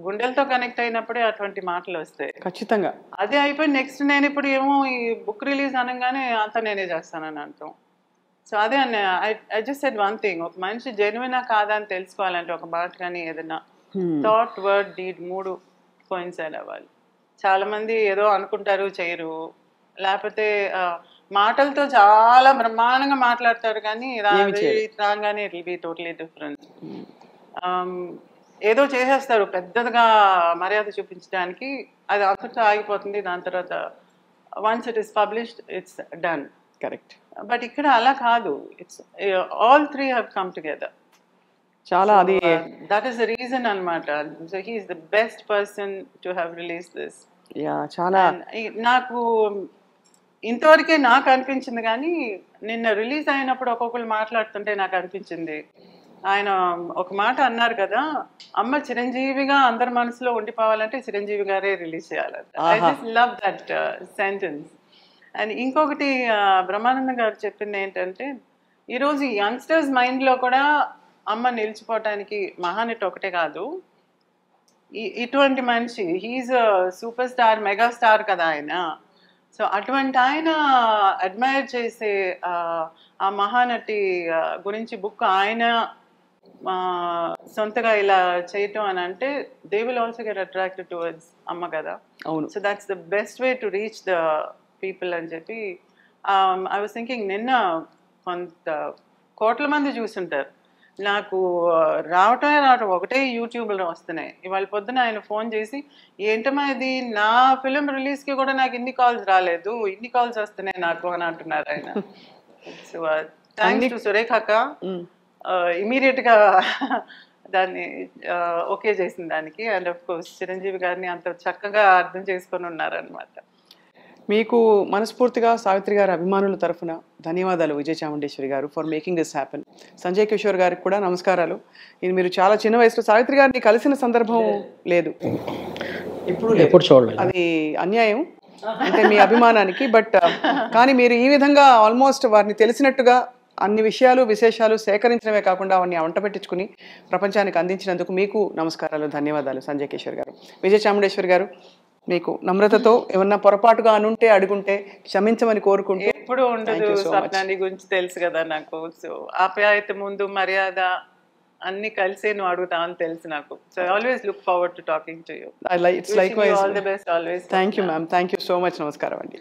గుండెలతో కనెక్ట్ అయినప్పుడే అటువంటి మాటలు వస్తాయి ఖచ్చితంగా. అదే అయిపోయి నెక్స్ట్ నేను ఇప్పుడు ఏమో ఈ బుక్ రిలీజ్ అనగానే అంతా నేనే చేస్తానని అంటాం. సో అదే అన్న I just said one thing, ఒక మనిషి జెన్యునా కాదా అని తెలుసుకోవాలంటే ఒక మాట కానీ ఏదైనా థాట్, వర్డ్, డీడ్ 3 కోయిన్సైడ్ అవ్వాలి. చాలా మంది ఏదో అనుకుంటారు చేయరు, లేకపోతే మాటలతో చాలా బ్రహ్మాండంగా మాట్లాడతారు కానీ రాగానే it will be totally different. ఏదో చేసేస్తారు పెద్దదిగా మర్యాద చూపించడానికి, అది అంతటా ఆగిపోతుంది. దాని తర్వాత once it is published it's done. Correct. But ఇక్కడ అలా కాదు, it's all 3 have come together. చాలా అది దట్ ఈస్ ద రీజన్ అన్నమాట. So he is the best person to have release this. చాలా నాకు ఇంతవరకే నాకు అనిపించింది, కానీ నిన్న రిలీజ్ అయినప్పుడు ఒక్కొక్కరు మాట్లాడుతుంటే నాకు అనిపించింది, ఆయన ఒక మాట అన్నారు కదా, అమ్మ చిరంజీవిగా అందరి మనసులో ఉండిపోవాలంటే చిరంజీవి గారే రిలీజ్ చేయాలంట. I just love that sentence. And ఇంకొకటి బ్రహ్మానందం గారు చెప్పింది ఏంటంటే, ఈరోజు యంగ్స్టర్స్ మైండ్లో కూడా అమ్మ నిలిచిపోవటానికి మహానటి ఒకటే కాదు, ఇటువంటి మనిషి, he's superstar, megastar కదా ఆయన. సో అటువంటి ఆయన అడ్మైర్ చేసే ఆ మహానటి గురించి బుక్ ఆయన సొంతగా ఇలా చేయటం అని అంటే, they will also get attracted towards అమ్మ కదా. అవును. So that's the best way to reach the people అని చెప్పి ఐ వాజ్ థింకింగ్, నిన్న కొంత కోట్ల మంది చూస్తుంటారు, నాకు రావటమే ఒకటే యూట్యూబ్లో వస్తున్నాయి. ఇవాళ పొద్దున ఆయన ఫోన్ చేసి, ఏంటమ్మా ఇది, నా ఫిలిం రిలీజ్కి కూడా నాకు ఇన్ని కాల్స్ రాలేదు, ఇన్ని కాల్స్ వస్తున్నాయి నాకు అని అంటున్నారు ఆయన. సో థ్యాంక్స్ టు సురేఖ అక్క, ఇమీడియట్గా దాన్ని ఓకే చేసిన దానికి. అండ్ ఆఫ్ కోర్స్ చిరంజీవి గారిని అంత చక్కగా అర్థం చేసుకొని ఉన్నారనమాట. మీకు మనస్ఫూర్తిగా సావిత్రి గారి అభిమానుల తరఫున ధన్యవాదాలు విజయ చాముండేశ్వరి గారు for making this happen. Sanjay Kishore గారికి కూడా నమస్కారాలు. ఇది మీరు చాలా చిన్న వయసులో సావిత్రి గారిని కలిసిన సందర్భం లేదు, ఎప్పుడు చూడలేదు, అది అన్యాయం అంటే మీ అభిమానానికి. బట్ కానీ మీరు ఈ విధంగా ఆల్మోస్ట్ వారిని తెలిసినట్టుగా అన్ని విషయాలు విశేషాలు సేకరించడమే కాకుండా అవన్నీ వంట పెట్టించుకుని ప్రపంచానికి అందించినందుకు మీకు నమస్కారాలు, ధన్యవాదాలు సంజయ్ కిషోర్ గారు. విజయ చాముండేశ్వరి గారు, మీకు నమ్రతతో ఏమన్నా పొరపాటుగా అనుంటే అడుగుంటే క్షమించమని కోరుకుంటూ. ఎప్పుడు ఉండదు, స్వప్నాన్ని గురించి తెలుసు కదా నాకు. సో ఆప్యాయత ముందు మర్యాద అన్ని కలిసే నువ్వు అడుగుతావని తెలుసు నాకు. So I always look forward to talking to you. It's likewise. All the best always. Thank you ma'am, thank you so much. నమస్కారం అండి.